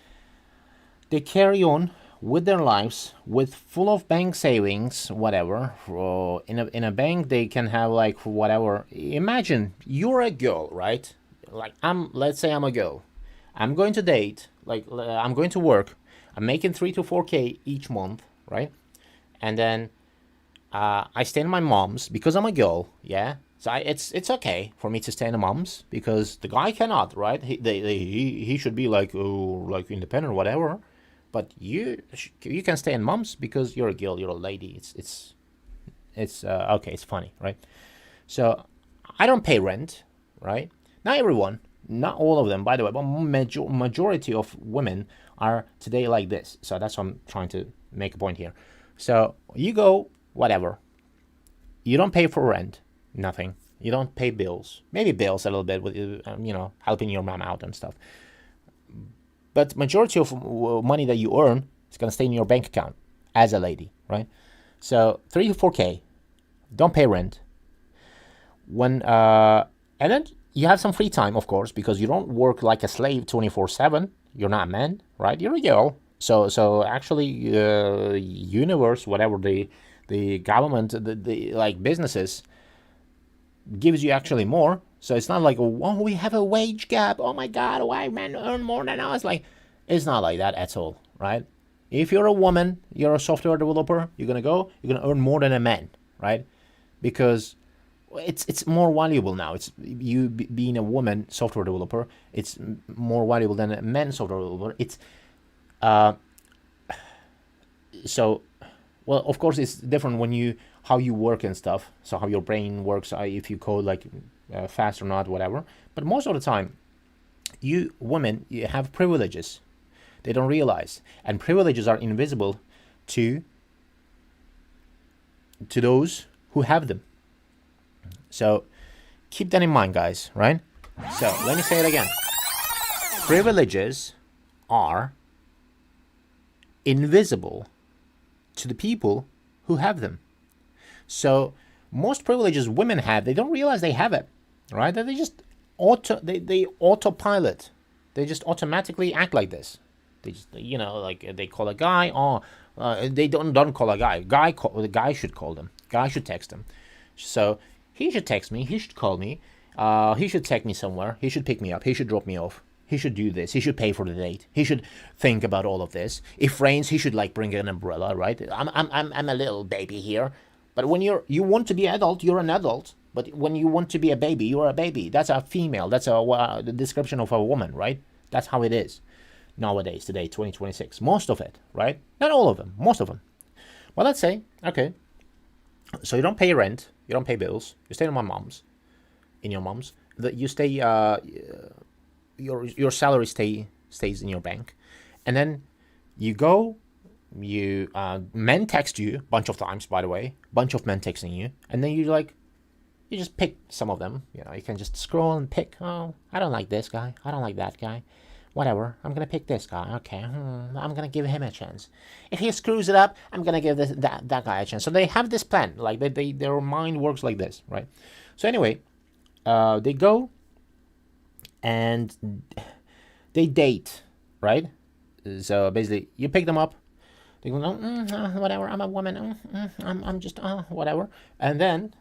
they carry on with their lives with full of bank savings, whatever. In a bank, they can have like whatever. Imagine you're a girl, right? Like let's say I'm a girl. I'm going to date, like I'm going to work. I'm making 3 to 4K each month, right? And then I stay in my mom's because I'm a girl, yeah. So it's okay for me to stay in a mom's because the guy cannot, right? He should be like independent or whatever, but you can stay in mom's because you're a girl, you're a lady. It's okay. It's funny, right? So I don't pay rent, right? Not everyone, not all of them, by the way, but majority of women are today like this. So that's what I'm trying to make a point here. So you go whatever, you don't pay for rent. Nothing. You don't pay bills. Maybe bills a little bit with helping your mom out and stuff. But majority of money that you earn is gonna stay in your bank account as a lady, right? So 3 to 4K. Don't pay rent. And then you have some free time, of course, because you don't work like a slave 24/7. You're not a man, right? You're a girl. So actually, universe, whatever the government, the like businesses. Gives you actually more. So it's not like, oh, we have a wage gap. Oh my God, why men earn more than us? Like, it's not like that at all, right? If you're a woman, you're a software developer, you're gonna earn more than a man, right? Because it's more valuable now. It's you being a woman software developer. It's more valuable than a man software developer. It's so. Well, of course, it's different when how you work and stuff. So how your brain works, if you code like fast or not, whatever. But most of the time, you women, you have privileges. They don't realize, and privileges are invisible to those who have them. So keep that in mind, guys. Right? So let me say it again. Privileges are invisible to the people who have them. So most privileges women have, they don't realize they have it, right? They just they autopilot. They just automatically act like this. They just like they call a guy, they don't call a guy. The guy should call them. Guy should text them. So He should text me. He should call me. He should take me somewhere. He should pick me up. He should drop me off. He should do this. He should pay for the date. He should think about all of this. If rains, he should like bring an umbrella, right? I'm a little baby here. But when you want to be adult, you're an adult. But when you want to be a baby, you're a baby. That's a female. That's the description of a woman, right? That's how it is nowadays, today, 2026. Most of it, right? Not all of them. Most of them. Well, let's say, okay. So you don't pay rent. You don't pay bills. You stay in your mom's. You stay. Your salary stays in your bank, and then you go. Men text you a bunch of times, by the way, bunch of men texting you, and then you just pick some of them. You can just scroll and pick. Oh, I don't like this guy. I don't like that guy. Whatever. I'm gonna pick this guy. Okay. I'm gonna give him a chance. If he screws it up, I'm gonna give that guy a chance. So they have this plan. Like their mind works like this, right? So anyway, they go and they date, right? So basically, you pick them up. They go, whatever. I'm a woman. I'm just whatever. And then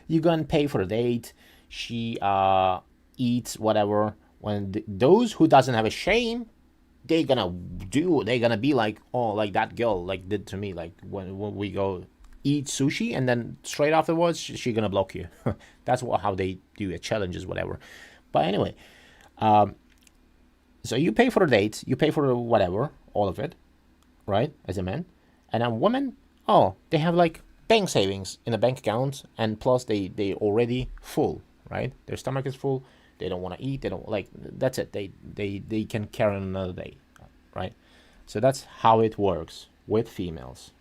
you go and pay for the date. She eats whatever. When those who doesn't have a shame, they're gonna be like, oh, like that girl like did to me. Like when we go eat sushi and then straight afterwards she's gonna block you. That's how they do it, challenges, whatever. But anyway, so you pay for a date, you pay for whatever, all of it, right, as a man. And a woman, they have like bank savings in a bank account, and plus they already full, right? Their stomach is full. They don't want to eat. They don't like. That's it. They can carry on another day, right? So that's how it works with females.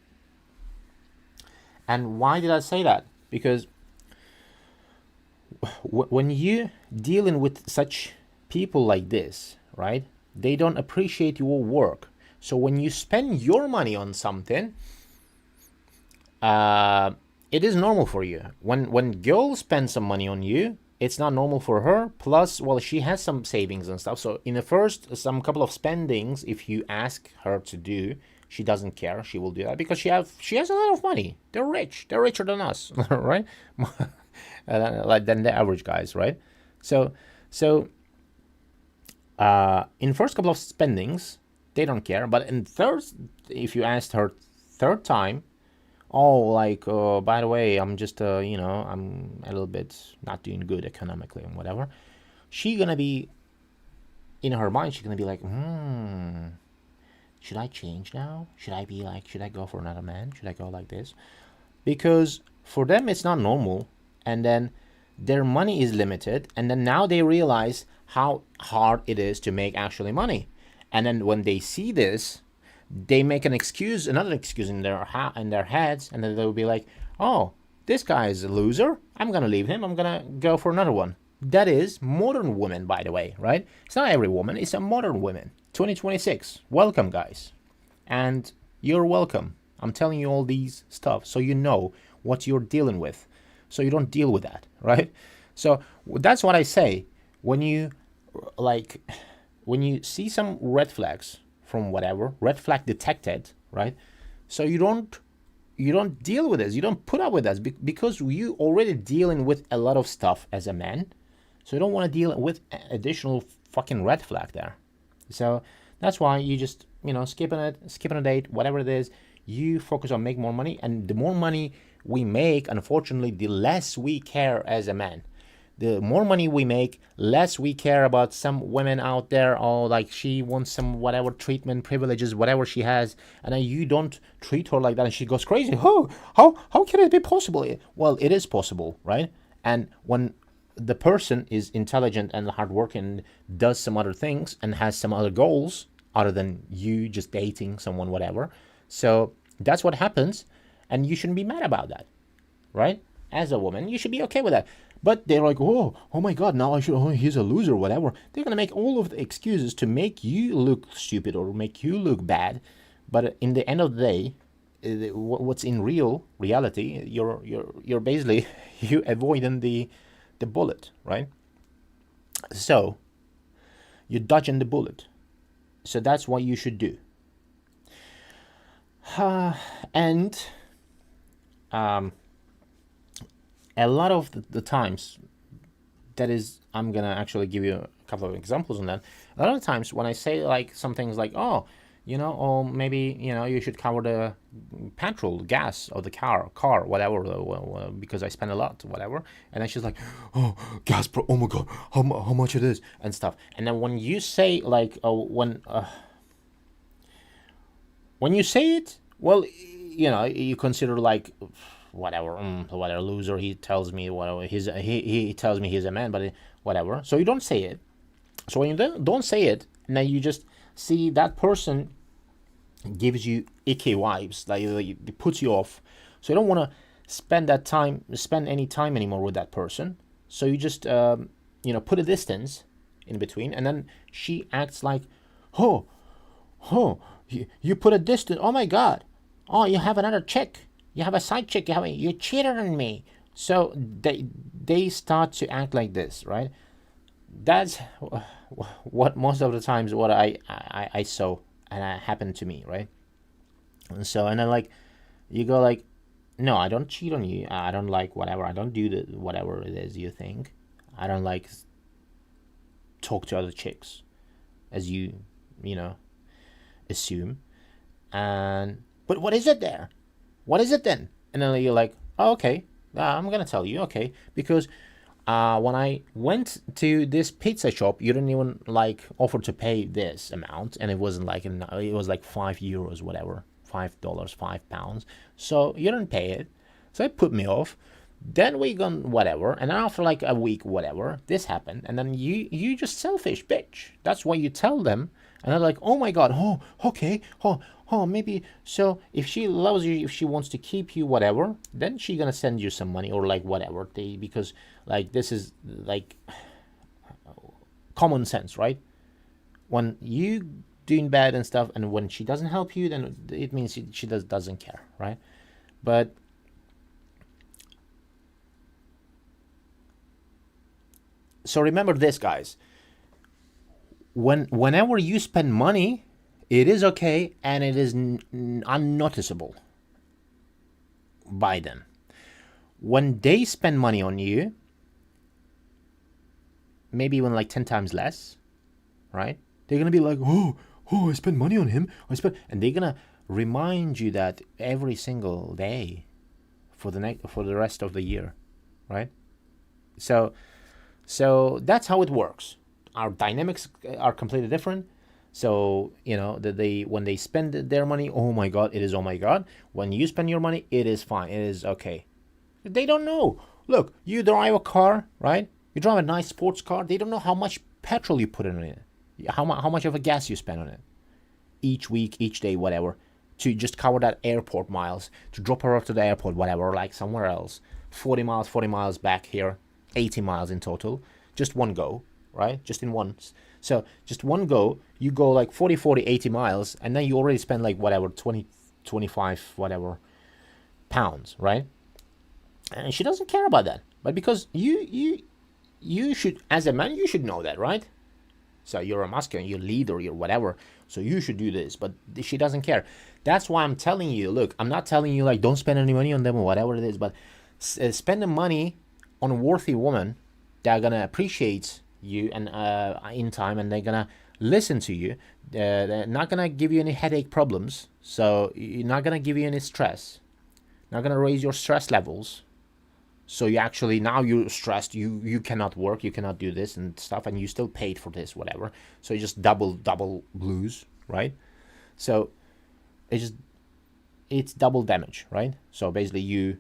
And why did I say that? Because when you dealing with such people like this, right? They don't appreciate your work. So when you spend your money on something, it is normal for you. When girls spend some money on you, it's not normal for her. Plus, well, she has some savings and stuff. So in the first, some couple of spendings, if you ask her to do, she doesn't care. She will do that because she has a lot of money. They're rich. They're richer than us, right? Like than the average guys, right? So in first couple of spendings, they don't care. But in third, if you asked her third time, by the way, I'm just, I'm a little bit not doing good economically and whatever. She gonna be, in her mind, she's gonna be like, should I change now? Should I go for another man? Should I go like this? Because for them, it's not normal. And then their money is limited. And then now they realize how hard it is to make actually money. And then when they see this, they make another excuse in their heads, and then they'll be like, oh, this guy is a loser. I'm gonna leave him. I'm gonna go for another one. That is modern women, by the way, right? It's not every woman. It's a modern women. 2026. Welcome, guys, and you're welcome. I'm telling you all these stuff so you know what you're dealing with, so you don't deal with that, right? So that's what I say when you see some red flags from whatever, red flag detected, right? So you don't deal with this. You don't put up with this because you already dealing with a lot of stuff as a man. So you don't want to deal with additional fucking red flag there. So that's why you just, skipping a date, whatever it is, you focus on make more money. And the more money we make, unfortunately, the less we care as a man. The more money we make, less we care about some women out there, or like she wants some whatever treatment, privileges, whatever she has, and then you don't treat her like that, and she goes crazy. How can it be possible? Well, it is possible, right? And when the person is intelligent and hardworking, does some other things and has some other goals other than you just dating someone, whatever. So that's what happens, and you shouldn't be mad about that, right? As a woman, you should be okay with that. But they're like, oh my God, now he's a loser, whatever. They're going to make all of the excuses to make you look stupid or make you look bad. But in the end of the day, what's in reality, you're basically, you avoiding the bullet, right? So you're dodging the bullet. So that's what you should do. a lot of the times, that is, I'm gonna actually give you a couple of examples on that. A lot of times when I say like some things like, oh, or maybe, you should cover the petrol, gas of the car, whatever, because I spend a lot, whatever. And then she's like, oh, gas, oh my God, how much it is and stuff. And then when you say like, when you say it, well, you consider like, whatever loser, he tells me whatever, he tells me he's a man, but whatever. So you don't say it. So when you don't say it, now you just see that person gives you icky vibes, like it puts you off. So you don't want to spend any time anymore with that person. So you just put a distance in between, and then she acts like, oh, you put a distance. Oh my God, oh, you have another chick. You have a side chick. You cheated on me. So they start to act like this, right? That's what most of the times what I saw and it happened to me, right? And so, and then like you go like, no, I don't cheat on you. I don't like whatever. I don't do whatever it is you think. I don't like talk to other chicks, as you assume. But what is it there? What is it then? And then you're like, oh, okay, I'm gonna tell you, okay, because when I went to this pizza shop, you didn't even like offer to pay this amount, and it wasn't like it was like €5, whatever, $5, £5. So you didn't pay it, so it put me off. Then we gone whatever, and then after like a week, whatever, this happened, and then you just selfish bitch. That's what you tell them, and they're like, oh my God, oh, okay, oh, maybe. So if she loves you, if she wants to keep you, whatever, then she gonna send you some money or like whatever. Because like this is like common sense, right? When you doing bad and stuff, and when she doesn't help you, then it means she doesn't care, right? But so remember this, guys. Whenever you spend money, it is okay, and it is unnoticeable by them. When they spend money on you, maybe even like 10 times less, right? They're gonna be like, oh, I spent money on him. And they're gonna remind you that every single day for the rest of the year, right? So that's how it works. Our dynamics are completely different. So, when they spend their money, oh my God, it is oh my God. When you spend your money, it is fine. It is okay. They don't know. Look, you drive a car, right? You drive a nice sports car. They don't know how much petrol you put in it, how much of a gas you spend on it each week, each day, whatever, to just cover that airport miles, to drop her off to the airport, whatever, like somewhere else, 40 miles back here, 80 miles in total, just one go, right? Just in once. So just one go, you go like 40, 80 miles, and then you already spend like whatever, 20, 25, whatever pounds, right? And she doesn't care about that. But because you should, as a man, you should know that, right? So you're a masculine, you're a leader, you're whatever. So you should do this, but she doesn't care. That's why I'm telling you, look, I'm not telling you like don't spend any money on them or whatever it is, but spend the money on a worthy woman that are gonna appreciate you and in time, and they're gonna listen to you. They're not gonna give you any headache problems, so you're not gonna give you any stress, not gonna raise your stress levels. So you actually, now you're stressed, you cannot work, you cannot do this and stuff, and you still paid for this, whatever. So you just double blues, right? So it's double damage, right? So basically you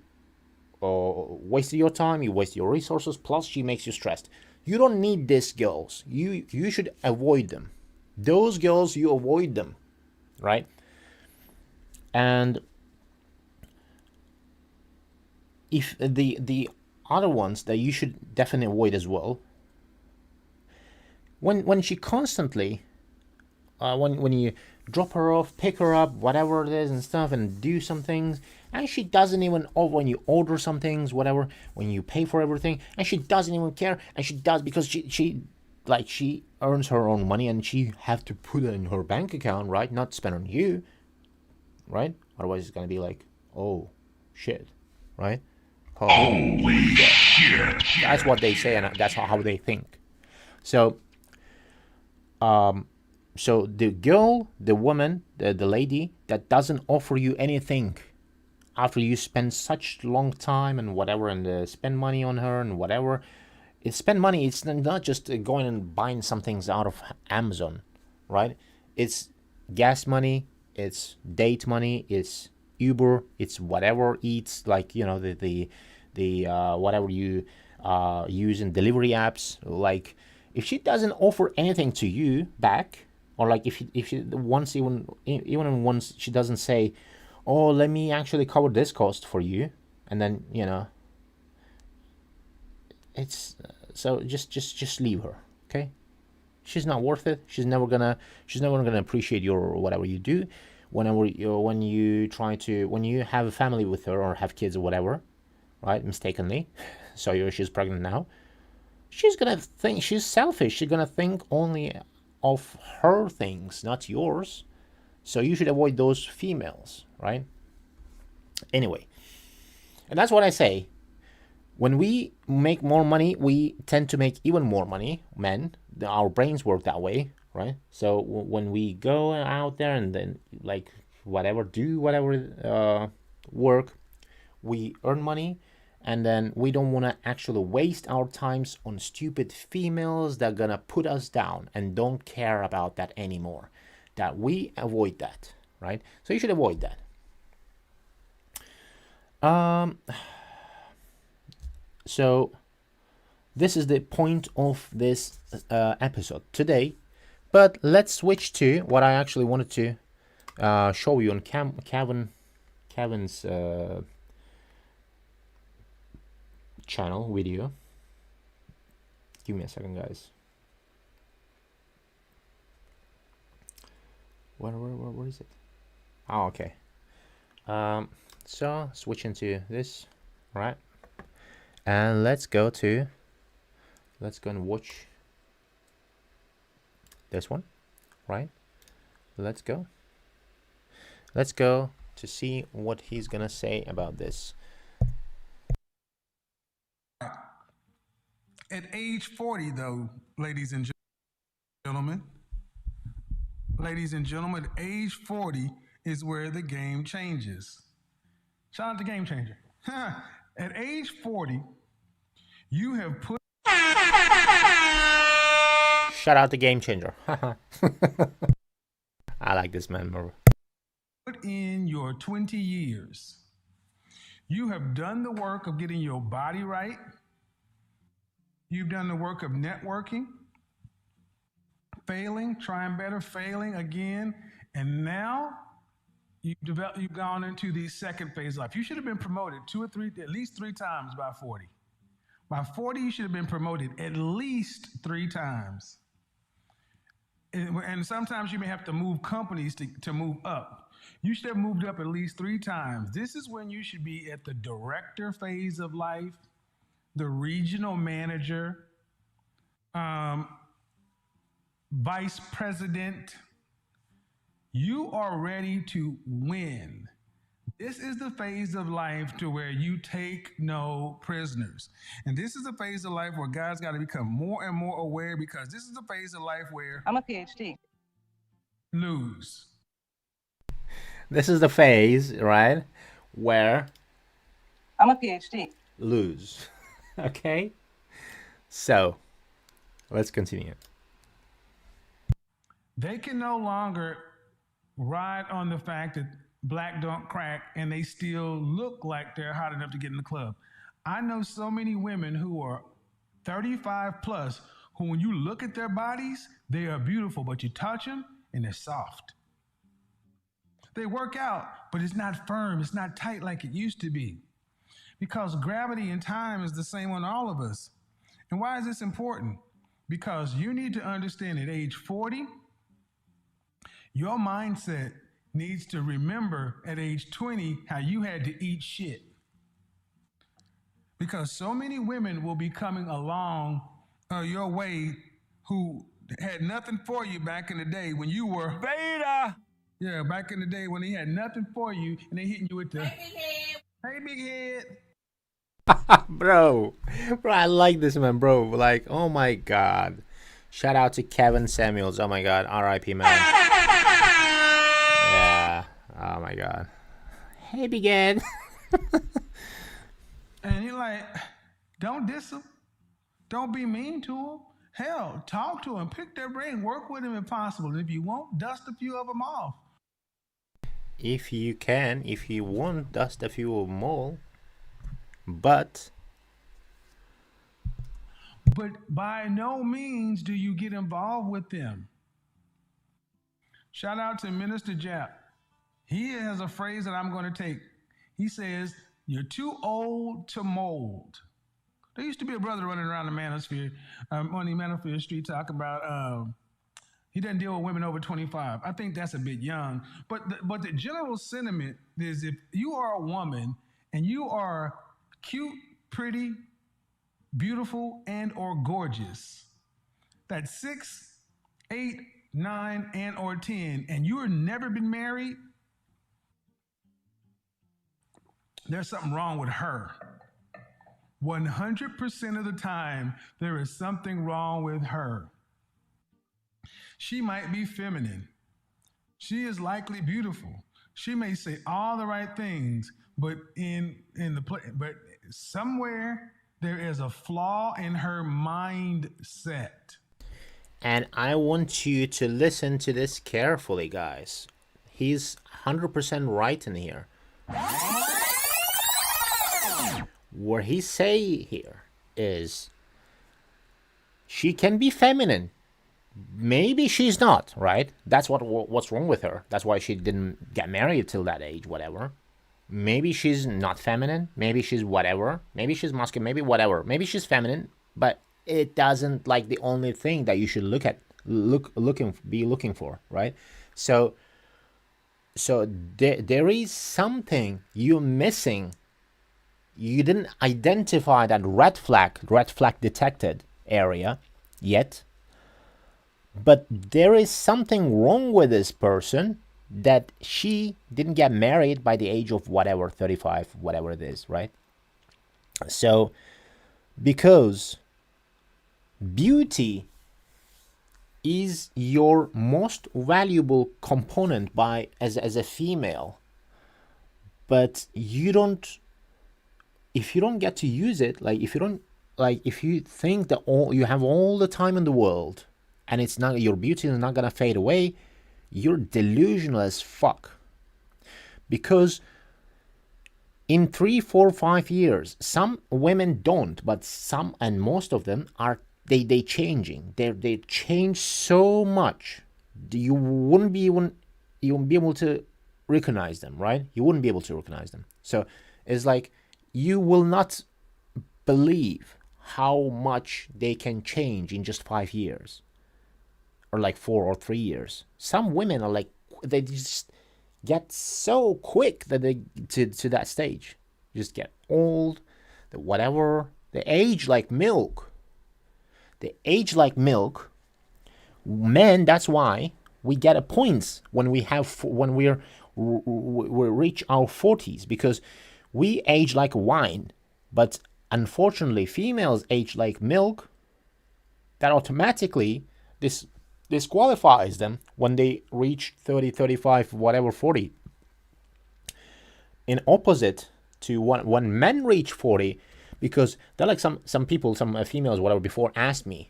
wasted your time, you waste your resources, plus she makes you stressed. You don't need these girls. You should avoid them. Those girls, you avoid them, right? And if the other ones that you should definitely avoid as well, when she constantly when you drop her off, pick her up, whatever it is and stuff, and do some things, and she doesn't even, or when you order some things, whatever, when you pay for everything, and she doesn't even care, and she does because she earns her own money, and she have to put it in her bank account, right? Not spend on you, right? Otherwise it's gonna be like, oh shit, right? Holy shit. That's what they say, and that's how they think. So, so the girl, the woman, the lady that doesn't offer you anything after you spend such long time and whatever, and spend money on her and whatever. Spend money. It's not just going and buying some things out of Amazon, right? It's gas money. It's date money. It's Uber. It's whatever eats, like, you know, the whatever you use in delivery apps. Like, if she doesn't offer anything to you back, or like if she once even once she doesn't say, oh, let me actually cover this cost for you, and then, you know, it's so just leave her, okay? She's not worth it. She's never gonna appreciate your whatever you do. When you have a family with her or have kids or whatever, right? Mistakenly, so she's pregnant now. She's gonna think she's selfish. She's gonna think only of her things, not yours. So you should avoid those females, right? Anyway, and that's what I say. When we make more money, we tend to make even more money. Men, our brains work that way, right? So when we go out there and then like do whatever work, we earn money, and then we don't want to actually waste our times on stupid females that are gonna put us down and don't care about that anymore. That we avoid that, right? So you should avoid that. So this is the point of this episode today, but let's switch to what I actually wanted to show you on Kevin's channel video. Give me a second, guys. Where is it? Oh, okay. So switch into this, right? And let's go and watch this one, right? Let's go to see what he's gonna say about this. At age 40, though, ladies and gentlemen, at age 40 is where the game changes. Shout out to Game Changer. At age 40, you have put... Shout out to Game Changer. I like this man more. Put in your 20 years. You have done the work of getting your body right. You've done the work of networking, failing, trying better, failing again, and now you've gone into the second phase of life. You should have been promoted at least three times by 40. By 40, you should have been promoted at least 3 times. And sometimes you may have to move companies to move up. You should have moved up at least 3 times. This is when you should be at the director phase of life, the regional manager, vice president. You are ready to win. This is the phase of life to where you take no prisoners. And this is the phase of life where guys got to become more and more aware, because this is the phase of life where I'm a PhD. lose. This is the phase, right, where I'm a PhD. lose. Okay? So, let's continue. They can no longer ride on the fact that black don't crack and they still look like they're hot enough to get in the club. I know so many women who are 35 plus who, when you look at their bodies, they are beautiful, but you touch them and they're soft. They work out, but it's not firm. It's not tight like it used to be, because gravity and time is the same on all of us. And why is this important? Because you need to understand at age 40, your mindset needs to remember at age 20 how you had to eat shit. Because so many women will be coming along your way who had nothing for you back in the day when you were beta. Yeah, back in the day when they had nothing for you and they hitting you with the, hey big head. Bro, I like this man, bro. Like, oh my god. Shout out to Kevin Samuels. Oh my god, R.I.P. man. Yeah. Oh my god. Hey, begin. And you're like, don't diss them. Don't be mean to them. Hell, talk to them, pick their brain, work with them if possible. If you won't, dust a few of them off. If you can, if you want, dust a few of them all. But by no means do you get involved with them. Shout out to Minister Jap. He has a phrase that I'm going to take. He says, "You're too old to mold." There used to be a brother running around the Manosphere, on the Manosphere Street, talk about he doesn't deal with women over 25. I think that's a bit young. But the general sentiment is, if you are a woman and you are cute, pretty, beautiful, and or gorgeous, that's 6, 8, 9, and or 10, and you have never been married, there's something wrong with her. 100% of the time, there is something wrong with her. She might be feminine. She is likely beautiful. She may say all the right things, but but somewhere there is a flaw in her mindset. and I want you to listen to this carefully, guys. He's 100% right in here. What he say here is, she can be feminine. Maybe she's not, right? That's what's wrong with her. That's why she didn't get married till that age, whatever. Maybe she's not feminine. Maybe she's whatever. Maybe she's masculine. Maybe whatever. Maybe she's feminine, but it doesn't like the only thing that you should be looking for, right? So there is something you're missing. You didn't identify that red flag detected area yet. But there is something wrong with this person, that she didn't get married by the age of whatever, 35, whatever it is, right? So, because beauty is your most valuable component as a female, but if you don't get to use it, if you think that you have all the time in the world, and it's not, your beauty is not gonna fade away, you're delusional as fuck. Because in 3, 4, 5 years, some women don't, but some, and most of them are, they changing. They change so much. You wouldn't be able to recognize them, right? You wouldn't be able to recognize them. So it's like, you will not believe how much they can change in just 5 years. Or like 4 or 3 years. Some women are like, they just get so quick that they to that stage. You just get old, whatever. They age like milk. They age like milk. Men, that's why we get a points when we reach our 40s, because we age like wine. But unfortunately, females age like milk. That automatically disqualifies them when they reach 30, 35, whatever, 40. In opposite to when men reach 40, because they're like some people, some females, whatever, before asked me,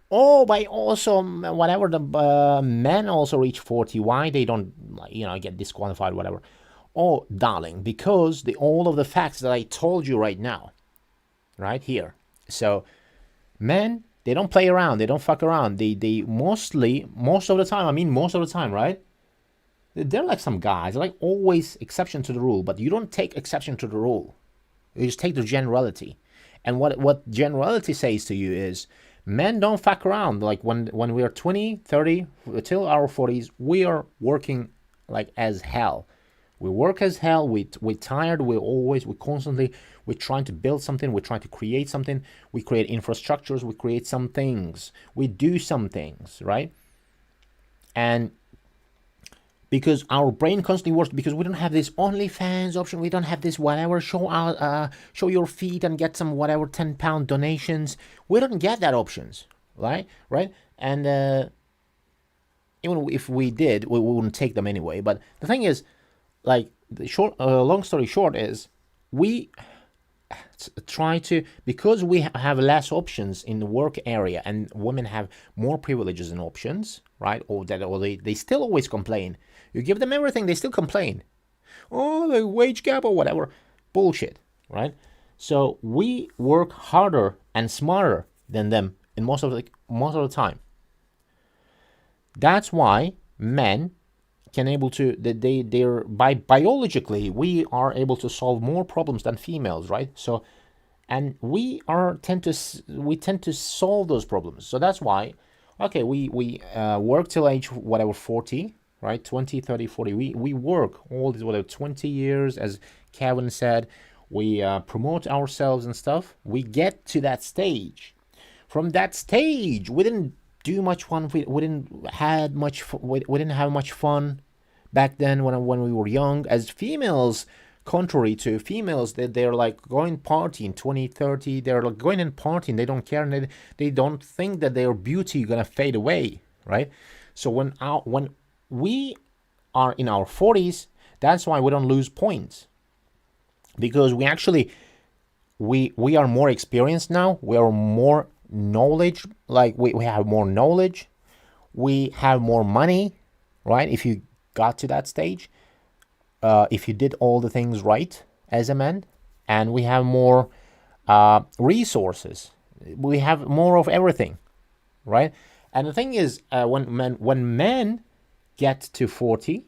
oh, but also whatever, the men also reach 40, why they don't, get disqualified, whatever. Oh, darling, because all of the facts that I told you right now, right here. So men, they don't play around. They don't fuck around. They most of the time, right? They're like some guys. They're like always exception to the rule, but you don't take exception to the rule. You just take the generality. And what generality says to you is, men don't fuck around. Like when we are 20, 30, till our 40s, we are working like as hell. We work as hell. We're tired. We're constantly, we're trying to build something. We're trying to create something. We create infrastructures. We create some things. We do some things, right? And because our brain constantly works, because we don't have this OnlyFans option, we don't have this whatever, show your feet and get some whatever £10 donations. We don't get that options, right? And even if we did, we wouldn't take them anyway. But the thing is, like, the long story short is, we try to, because we have less options in the work area, and women have more privileges and options, right? Or they still always complain. You give them everything, they still complain. Oh, the wage gap or whatever. Bullshit, right? So we work harder and smarter than them in most of the time. That's why men can able to, they're biologically, we are able to solve more problems than females, right? So, and we tend to solve those problems. So that's why, okay, we work till age whatever 40, right? 20, 30, 40. We work all these whatever 20 years, as Kevin said. We promote ourselves and stuff. We get to that stage. From that stage, we didn't do much fun. We didn't have much fun back then when we were young. As females, contrary to females, they're like going partying 20, 30. They're like going and partying. They don't care, and they don't think that their beauty is gonna fade away, right? So when we are in our 40s, that's why we don't lose points, because we actually we are more experienced now. We are more knowledge, like we have more knowledge, we have more money, right? If you got to that stage, if you did all the things right as a man, and we have more resources, we have more of everything, right? And the thing is, when men get to 40,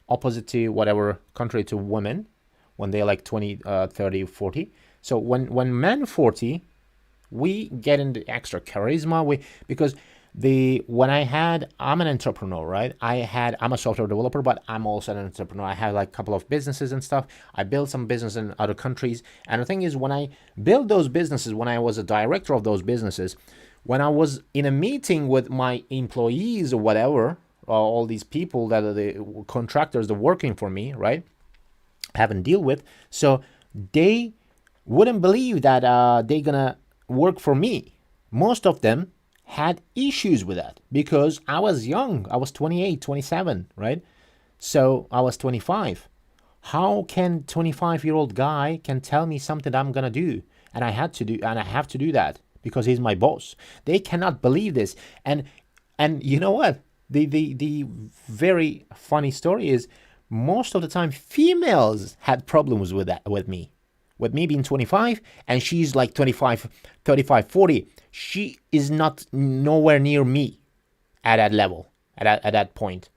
opposite to whatever, contrary to women, when they're like 20, 30, 40. So when men 40, we get into extra charisma. Because I'm an entrepreneur, right? I'm a software developer, but I'm also an entrepreneur. I have like a couple of businesses and stuff. I built some business in other countries. And the thing is, when I built those businesses, when I was a director of those businesses, when I was in a meeting with my employees or whatever, all these people that are the contractors that are working for me, right? Having deal with, so they wouldn't believe that they're gonna work for me. Most of them had issues with that, because I was young. I was 28, 27, right? So I was 25. How can 25-year-old guy can tell me something I'm gonna do, and I have to do that because he's my boss? They cannot believe this. And you know what? The very funny story is, most of the time females had problems with me being 25, and she's like 25, 35, 40. She is not nowhere near me at that level, at that point.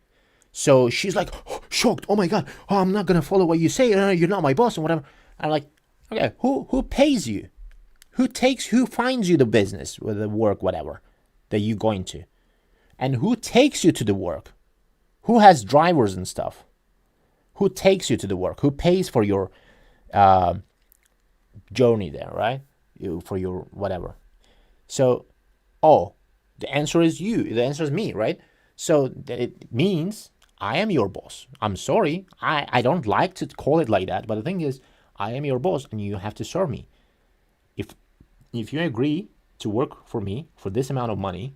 So she's like, shocked. Oh my God. Oh, I'm not going to follow what you say. You're not my boss and whatever. I'm like, okay, who pays you? Who finds you the business or the work, whatever, that you're going to? And who takes you to the work? Who has drivers and stuff? Who takes you to the work? Who pays for your journey there, right? For your whatever. So, the answer is you. The answer is me, right? So it means I am your boss. I'm sorry. I don't like to call it like that, but the thing is, I am your boss, and you have to serve me. If you agree to work for me for this amount of money,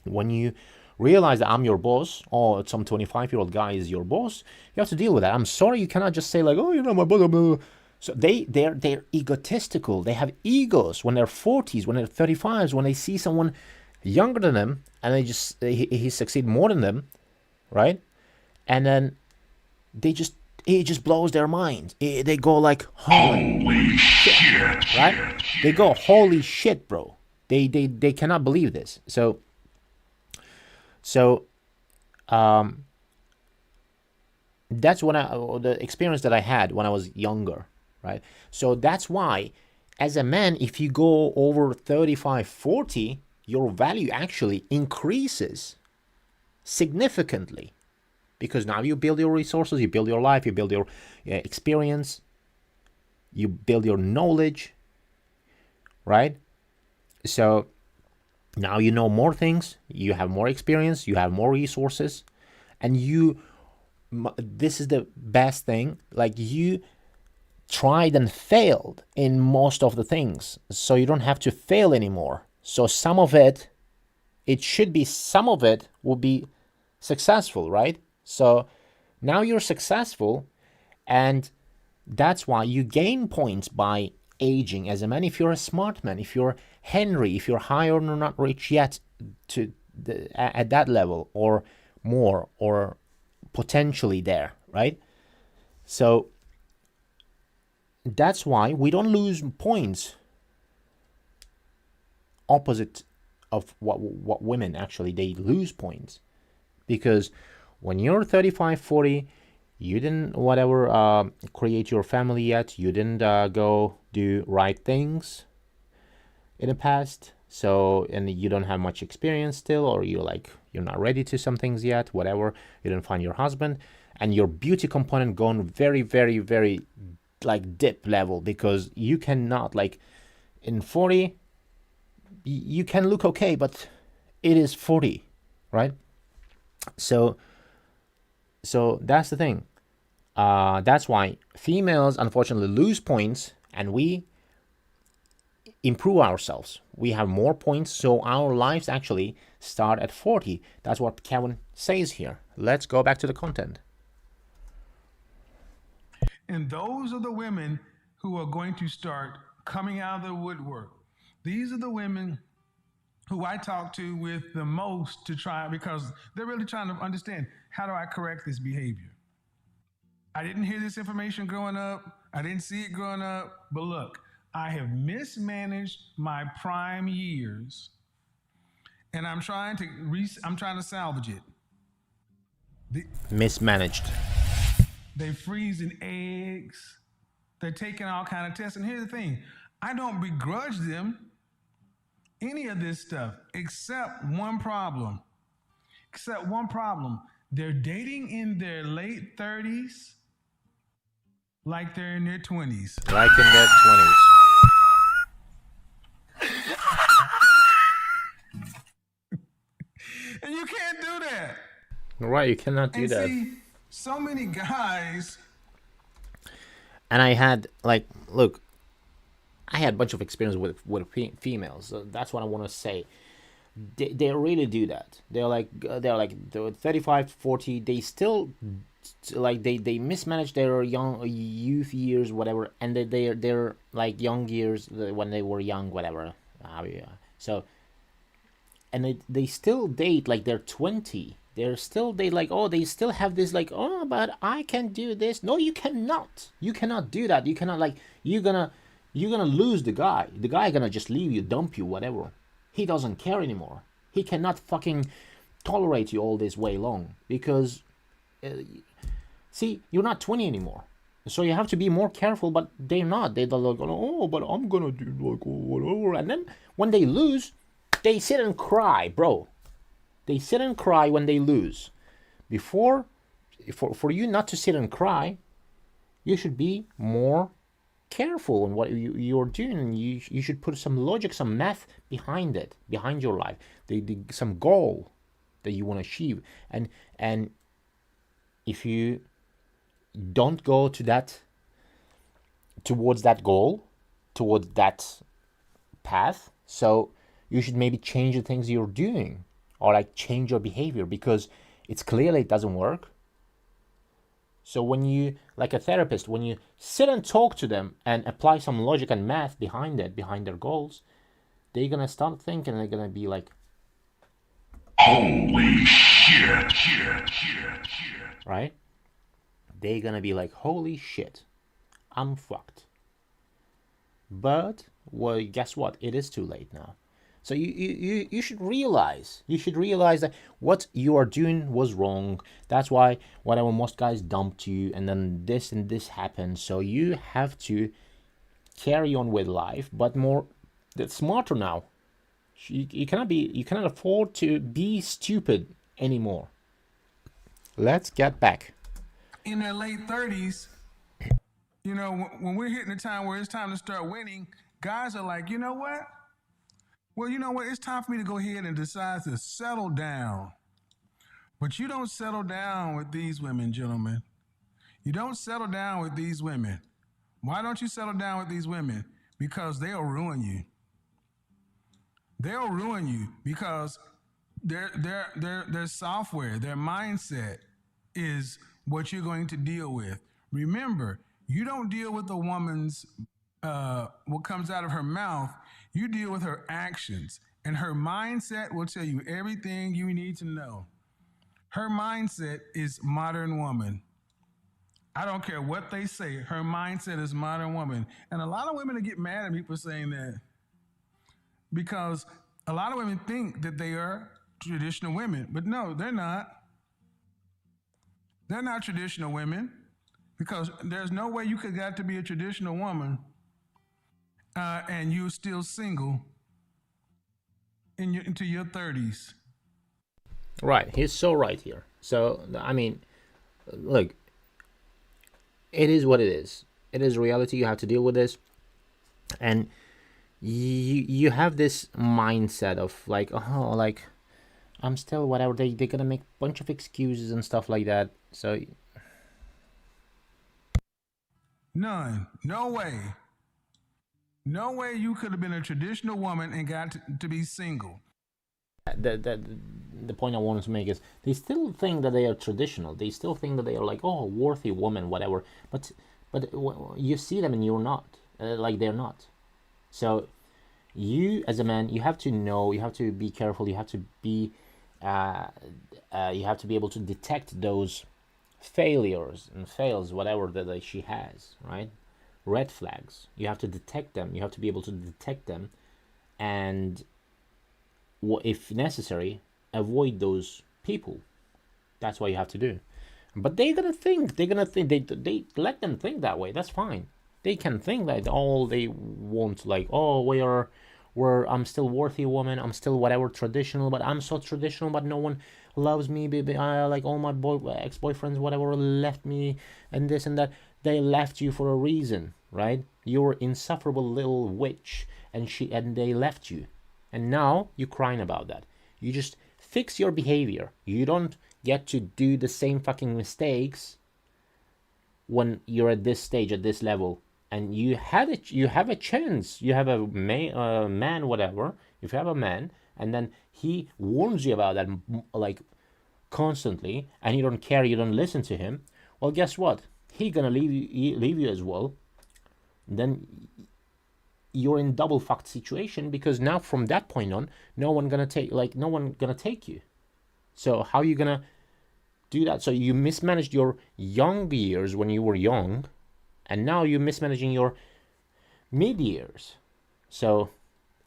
when you realize that I'm your boss, or some 25-year-old guy is your boss, you have to deal with that. I'm sorry, you cannot just say like, oh, you're not my boss, blah, blah. So they're egotistical. They have egos when they're 40s, when they're 35s, when they see someone younger than them, and he succeed more than them, right? And then it just blows their minds. They go like, holy shit, right? They go, holy shit, bro. They cannot believe this. So that's the experience that I had when I was younger, right? So that's why, as a man, if you go over 35, 40, your value actually increases significantly, because now you build your resources, you build your life, you build your experience, you build your knowledge, right? So now you know more things, you have more experience, you have more resources, and this is the best thing, like you tried and failed in most of the things, so you don't have to fail anymore. So some of it will be successful, right? So now you're successful, and that's why you gain points by aging as a man. If you're a smart man, if you're Henry, if you're higher or not rich yet at that level, or more, or potentially there, right? So that's why we don't lose points opposite of what women actually, they lose points, because when you're 35, 40, you didn't create your family yet, you didn't go do right things in the past, so, and you don't have much experience still, or you're not ready to some things yet, whatever, you didn't find your husband, and your beauty component gone very, very, very like dip level, because you cannot, like, in 40 you can look okay, but it is 40, right? So that's the thing. That's why females unfortunately lose points, and we improve ourselves. We have more points, so our lives actually start at 40. That's what Kevin says here. Let's go back to the content. And those are the women who are going to start coming out of the woodwork. These are the women who I talk to with the most to try, because they're really trying to understand, how do I correct this behavior? I didn't hear this information growing up. I didn't see it growing up. But look, I have mismanaged my prime years, and I'm trying to salvage it. Mismanaged. They freezing eggs. They're taking all kind of tests. And here's the thing, I don't begrudge them any of this stuff, except one problem. They're dating in their late 30s like they're in their 20s. Like in their 20s. And you can't do that. Right, you cannot do that. See, so many guys. And I had, like, look, I had a bunch of experience with females. So that's what I want to say. They really do that. They're 35, 40. They still, like, they mismanage their youth years, whatever, and they're like young years when they were young, whatever. So, and they still date like they're 20. They're still they still have this, like, oh, but I can do this. No, you cannot. You cannot do that. You cannot, like, you're gonna lose the guy. The guy gonna just leave you, dump you, whatever. He doesn't care anymore. He cannot fucking tolerate you all this way long, because see, you're not 20 anymore. So you have to be more careful, but they're not. They're like, oh, but I'm gonna do like whatever. And then when they lose, they sit and cry, bro. They sit and cry when they lose. For you not to sit and cry, you should be more careful in what you're doing. You should put some logic, some math behind it, behind your life. Some goal that you want to achieve. And if you don't go towards that goal, towards that path, so you should maybe change the things you're doing, or like change your behavior, because it's clearly it doesn't work. So when you, like a therapist, when you sit and talk to them and apply some logic and math behind it, behind their goals, they're gonna start thinking, they're gonna be like, holy shit. Right? They're gonna be like, holy shit, I'm fucked. But, well, guess what? It is too late now. So you should realize. You should realize that what you are doing was wrong. That's why whatever, most guys dumped you, and then this and this happened. So you have to carry on with life, but that's smarter now. You cannot afford to be stupid anymore. Let's get back. In their late 30s, when we're hitting the time where it's time to start winning, guys are like, you know what? Well, you know what? It's time for me to go ahead and decide to settle down. But you don't settle down with these women, gentlemen. You don't settle down with these women. Why don't you settle down with these women? Because they'll ruin you. They'll ruin you because their software, their mindset is what you're going to deal with. Remember, you don't deal with a woman's what comes out of her mouth. You deal with her actions, and her mindset will tell you everything you need to know. Her mindset is modern woman. I don't care what they say. Her mindset is modern woman. And a lot of women get mad at me for saying that because a lot of women think that they are traditional women, but no, they're not. They're not traditional women because there's no way you could got to be a traditional woman and you're still single into your 30s. Right, he's so right here. So I mean, look, it is what it is. It is reality. You have to deal with this, and you have this mindset of like, oh, like I'm still whatever. They're gonna make a bunch of excuses and stuff like that. So None. No way. No way you could have been a traditional woman and got to be single. the point I wanted to make is they still think that they are traditional. They still think that they are like, oh, worthy woman, whatever. But you see them and you're not. Like they're not. So you as a man, you have to know. You have to be careful. You have to be. You have to be able to detect those failures and fails, whatever that she has, right? Red flags. You have to detect them. You have to be able to detect them, and if necessary, avoid those people. That's what you have to do. But they're gonna think. They let them think that way. That's fine. They can think that all they want, like, oh, I'm still worthy woman. I'm still whatever traditional, but I'm so traditional, but no one loves me. Baby, like all my ex-boyfriends, whatever, left me, and this and that. They left you for a reason, right? You're insufferable little witch, and they left you, and now you're crying about that. You just fix your behavior. You don't get to do the same fucking mistakes when you're at this stage, at this level, and you have a chance. You have a man, whatever. If you have a man, and then he warns you about that, like constantly, and you don't care, you don't listen to him. Well, guess what? He gonna leave you as well. Then you're in double fucked situation because now from that point on, no one gonna take you. So how are you gonna do that? So you mismanaged your young years when you were young, and now you're mismanaging your mid years. So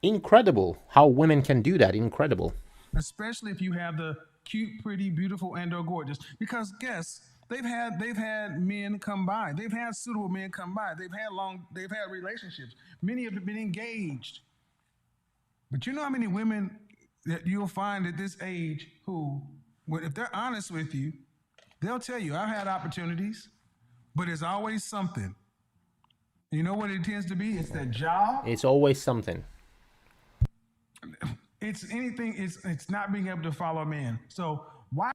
incredible how women can do that. Incredible. Especially if you have the cute, pretty, beautiful, and/or gorgeous. Because guess they've had men come by. They've had suitable men come by. They've had relationships. Many have been engaged. But you know how many women that you'll find at this age who, if they're honest with you, they'll tell you, I've had opportunities, but it's always something. You know what it tends to be? It's that job. It's always something. It's anything. It's not being able to follow a man. So why?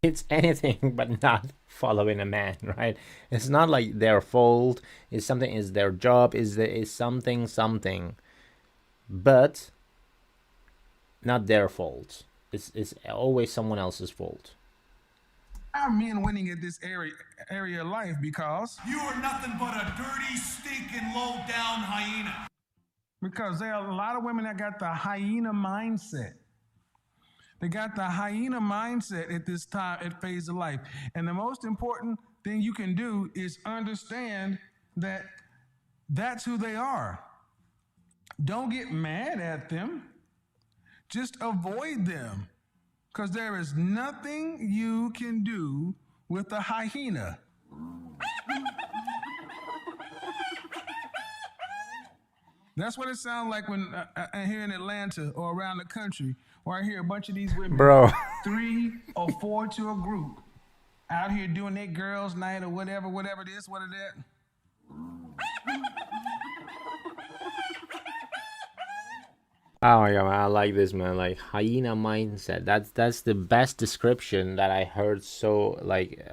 It's anything but not following a man, right? It's not like their fault. It's something. Is their job. Is something, but not their fault. It's always someone else's fault. Are men winning at this area of life? Because you are nothing but a dirty, stinking, low-down hyena. Because there are a lot of women that got the hyena mindset. They got the hyena mindset at this time, at phase of life. And the most important thing you can do is understand that that's who they are. Don't get mad at them. Just avoid them. Because there is nothing you can do with a hyena. That's what it sounds like when here in Atlanta or around the country, where I hear a bunch of these women, Bro, 3 or 4 to a group, out here doing their girls' night or whatever this, what it is. Oh my god, man, I like this, man. Like hyena mindset. That's the best description that I heard. So like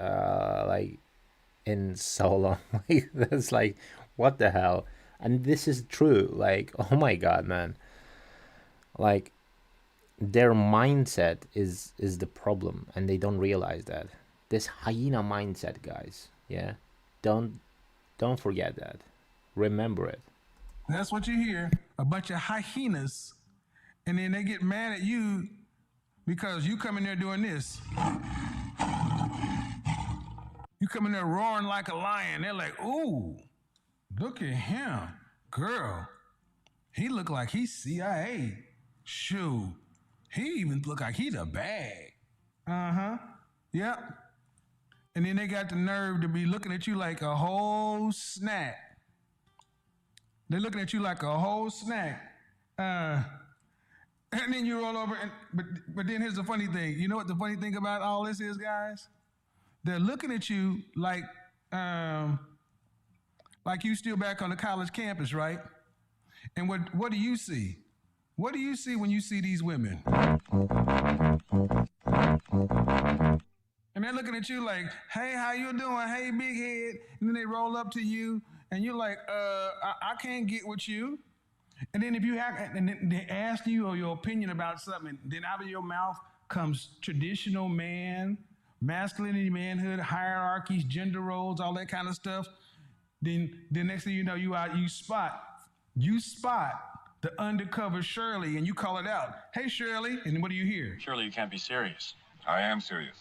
in so long. Like that's like what the hell? And this is true. Like oh my god, man. Like their mindset is the problem, and they don't realize that. This hyena mindset, guys. Yeah, don't don't forget that. Remember it. That's what you hear. A bunch of hyenas. And then they get mad at you because you come in there doing this. You come in there roaring like a lion. They're like, ooh, look at him. Girl, he look like he's CIA. Shoot, he even look like he the bag. Uh-huh. Yep. And then they got the nerve to be looking at you like a whole snack. They're looking at you like a whole snack. And then you roll over, and but then here's the funny thing. You know what the funny thing about all this is, guys? They're looking at you like you still back on the college campus, right? And what do you see? What do you see when you see these women? And they're looking at you like, hey, how you doing? Hey, big head. And then they roll up to you, and you're like, I can't get with you. And then if you have, and then they ask you or your opinion about something, then out of your mouth comes traditional man, masculinity, manhood, hierarchies, gender roles, all that kind of stuff. Then the next thing you know, you spot the undercover Shirley, and you call it out. Hey, Shirley, and what do you hear? Surely you can't be serious. I am serious.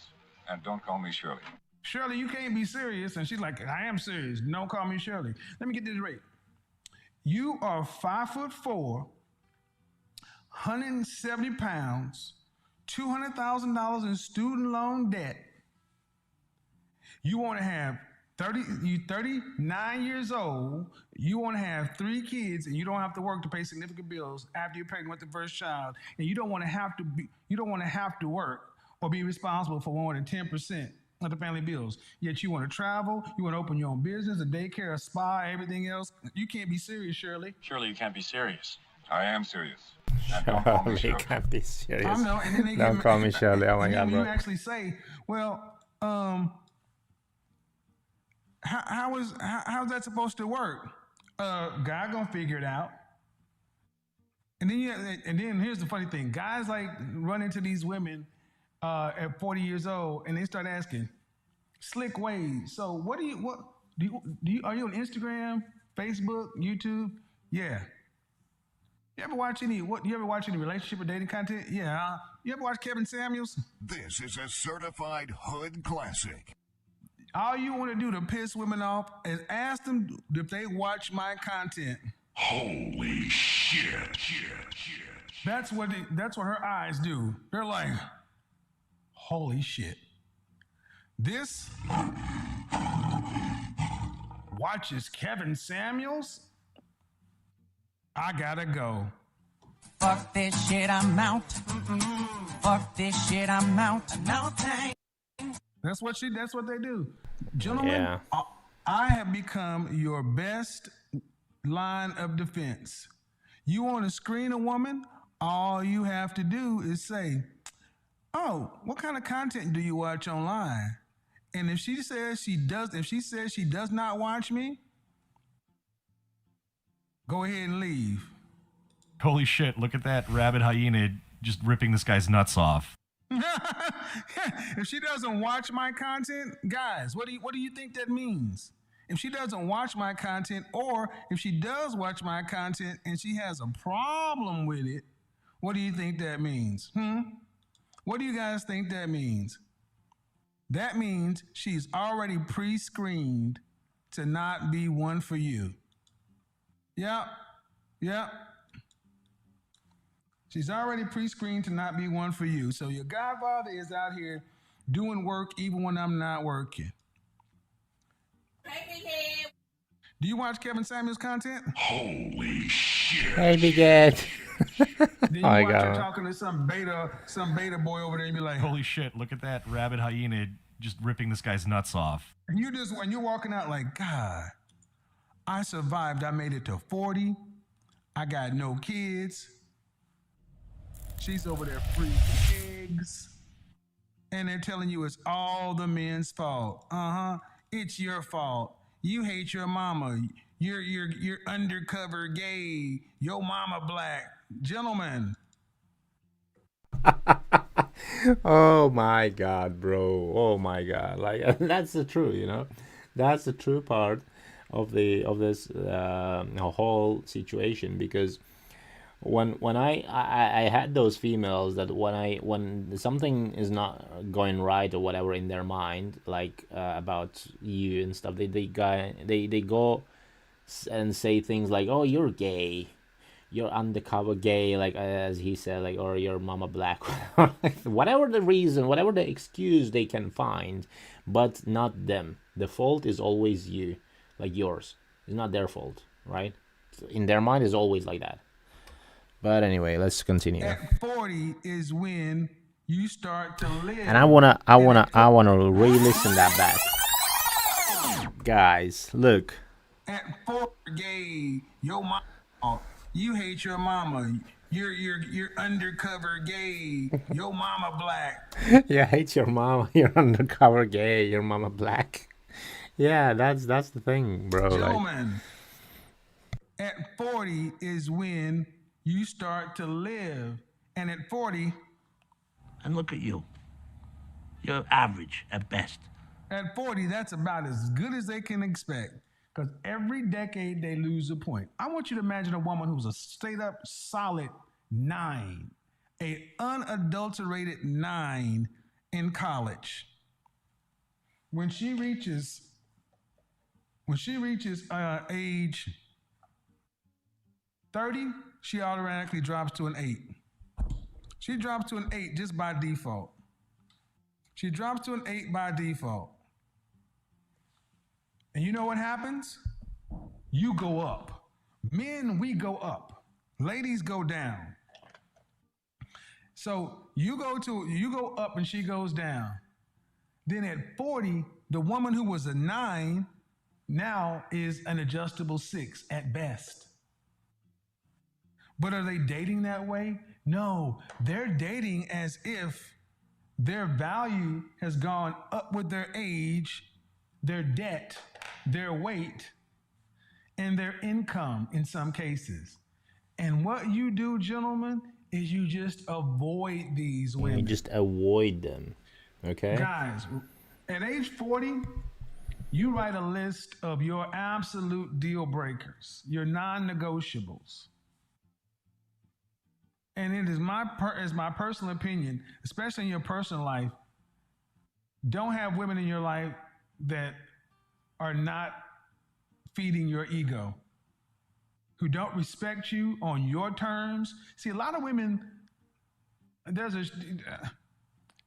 And don't call me Shirley. Shirley, you can't be serious. And she's like, I am serious. Don't call me Shirley. Let me get this right. You are 5'4", 170 pounds, $200,000 in student loan debt. You want to have 39 years old. You want to have 3 kids, and you don't have to work to pay significant bills after you're pregnant with the first child. And you don't want to have to work or be responsible for more than 10% of the family bills. Yet you want to travel, you want to open your own business, a daycare, a spa, everything else. You can't be serious, Shirley. Surely you can't be serious. I am serious. And don't call me Shirley Shirley. can't be serious. I know. And then they Don't call me Shirley. Oh my god, You bro. actually say, well, how's that supposed to work? Guy gonna figure it out. And then here's the funny thing: guys like run into these women at 40 years old, and they start asking slick ways. So are you on Instagram, Facebook, YouTube? Yeah. You ever watch any relationship or dating content? Yeah. You ever watch Kevin Samuels? This is a certified hood classic. All you want to do to piss women off is ask them if they watch my content. Holy shit. That's what her eyes do. They're like, holy shit. This watches Kevin Samuels? I gotta go. Fuck this shit, I'm out. Fuck this shit, I'm out. No thanks. That's what they do. Gentlemen, Yeah. I have become your best line of defense. You want to screen a woman? All you have to do is say, oh, what kind of content do you watch online? And if she says she does not watch me, go ahead and leave. Holy shit, look at that rabid hyena just ripping this guy's nuts off. If she doesn't watch my content, guys, what do you think that means? If she doesn't watch my content, or if she does watch my content and she has a problem with it, what do you think that means? What do you guys think that means? That means she's already pre-screened to not be one for you. Yep. She's already pre-screened to not be one for you. So your godfather is out here doing work even when I'm not working. Do you watch Kevin Samuels content? Holy shit. Hey, big Ed. Then you Oh my watch her god. talking to some beta boy over there and be like, Holy shit, look at that rabid hyena just ripping this guy's nuts off. and you're walking out like, God, I survived. I made it to 40. I got no kids. She's over there freezing eggs. And they're telling you it's all the men's fault. It's your fault. You hate your mama. You're undercover gay. Your mama black. Gentlemen. Oh my god, bro. Oh my god. Like that's the truth, you know. That's the true part of this whole situation, because when I had those females that when something is not going right or whatever in their mind, like about you and stuff, they go and say things like, oh, you're gay, you're undercover gay, like as he said, like, or your mama black, whatever the reason, whatever the excuse they can find, but not them. The fault is always you, like yours. It's not their fault, right? In their mind, is always like that. But anyway, let's continue. At 40 is when you start to live. And I wanna re-listen that back, guys. Look. At 40, gay, your mama. You hate your mama. You're undercover gay. Your mama black. Yeah, hate your mama. You're undercover gay. Your mama black. Yeah, that's the thing, bro. Gentlemen, at 40 is when you start to live. And at 40, and look at you. You're average at best. At 40, that's about as good as they can expect. Because every decade they lose a point. I want you to imagine a woman who's a straight up solid 9, a unadulterated 9 in college. When she reaches age 30, she automatically drops to an 8. She drops to an 8 just by default. She drops to an 8 by default. And you know what happens? You go up. Men, we go up. Ladies go down. So you go up and she goes down. Then at 40, the woman who was a 9 now is an adjustable 6 at best. But are they dating that way? No, they're dating as if their value has gone up with their age, their debt, their weight, and their income in some cases. And what you do, gentlemen, is you just avoid these women. You just avoid them, okay? Guys, at age 40, you write a list of your absolute deal breakers, your non-negotiables. And it is my personal opinion, especially in your personal life, don't have women in your life that are not feeding your ego, who don't respect you on your terms. See, a lot of women,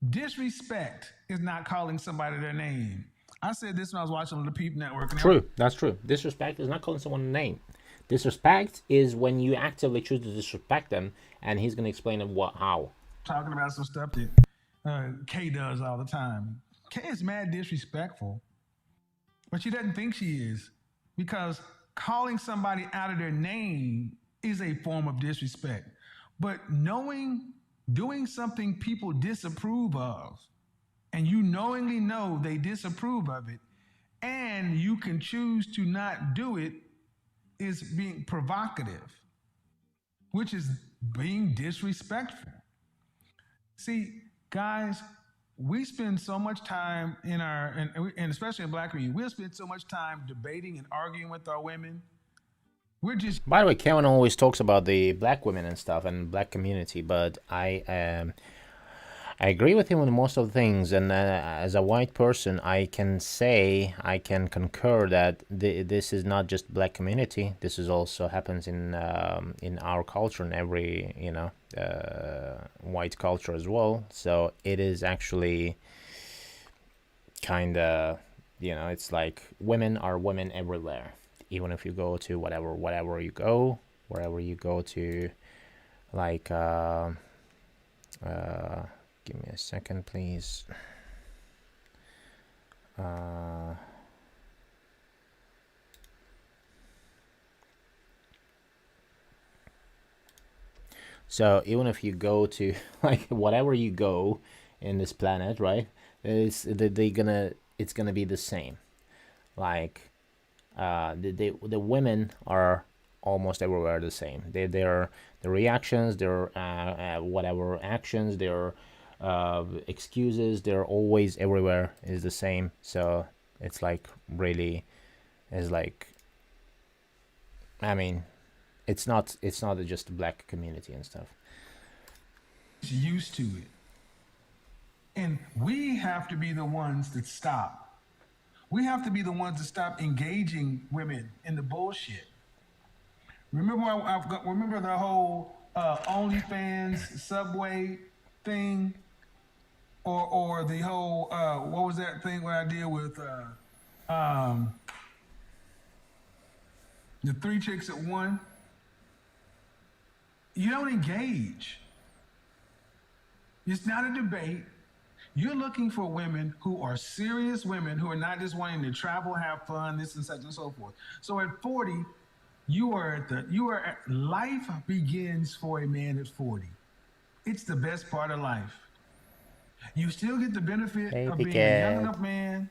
disrespect is not calling somebody their name. I said this when I was watching the Peep Network. True, that's true. Disrespect is not calling someone a name. Disrespect is when you actively choose to disrespect them, and he's going to explain how. Talking about some stuff that Kay does all the time. Kay is mad disrespectful, but she doesn't think she is, because calling somebody out of their name is a form of disrespect. But doing something people disapprove of, and you knowingly know they disapprove of it, and you can choose to not do it, is being provocative, which is being disrespectful. See, guys, we spend so much time and especially in Black community, we'll spend so much time debating and arguing with our women. We're just. By the way, Kevin always talks about the black women and stuff and black community, but I agree with him on most of the things, and as a white person, I can concur that this is not just black community. This is also happens in our culture and every white culture as well. So it is actually kind of it's like women are women everywhere. Even if you go to wherever you go to, like. Give me a second, please. So even if you go to like whatever you go in this planet, right? It's gonna be the same. Like the women are almost everywhere the same. Their the reactions, their whatever actions, their excuses, they're always everywhere is the same. So it's like really is like, I mean, it's not just the black community and stuff. Used to it. And we have to be the ones that stop. We have to be the ones that stop engaging women in the bullshit. Remember the whole OnlyFans Subway thing, or the whole what was that thing what I did with the 3 chicks at one? You don't engage. It's not a debate. You're looking for women who are serious women who are not just wanting to travel, have fun, this and such and so forth. So at 40, life begins for a man at 40. It's the best part of life. You still get the benefit of being a young enough man,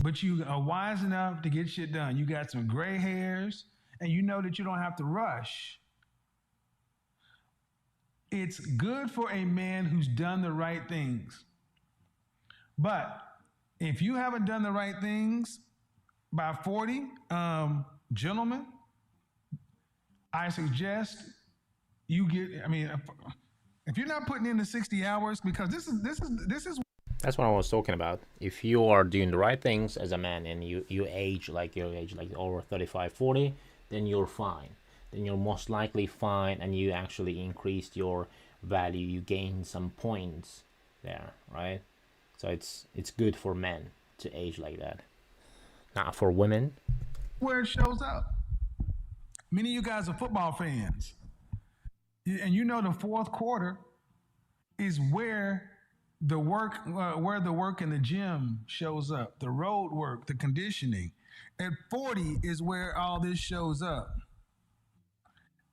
but you are wise enough to get shit done. You got some gray hairs, and you know that you don't have to rush. It's good for a man who's done the right things. But if you haven't done the right things by 40, gentlemen, I suggest you get, I mean, if you're not putting in the 60 hours, because this is. That's what I was talking about. If you are doing the right things as a man and you age like over 35, 40, then you're fine. Then you're most likely fine, and you actually increased your value. You gain some points there, right? So it's good for men to age like that. Not for women. Where it shows up. Many of you guys are football fans. And you know the fourth quarter is where the work in the gym shows up. The road work, the conditioning. At 40 is where all this shows up.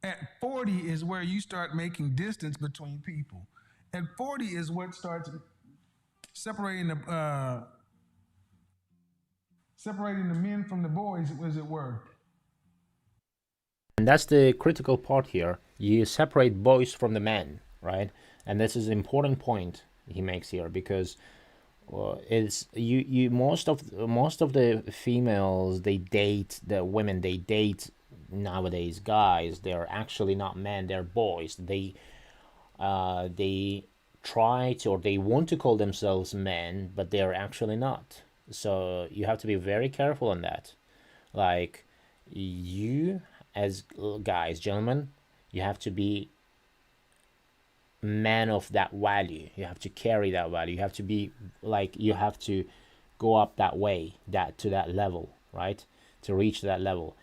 At 40 is where you start making distance between people. At 40 is what starts separating the men from the boys, as it were. And that's the critical part here. You separate boys from the men, right? And this is an important point he makes here, because it's you most of the females, they date the women they date nowadays, guys, they're actually not men, they're boys. They try to, or they want to call themselves men, but they're actually not. So you have to be very careful on that. Like, you as guys, gentlemen, you have to be man of that value. You have to carry that value. You have to be like, you have to go up that way, that to that level, right? To reach that level.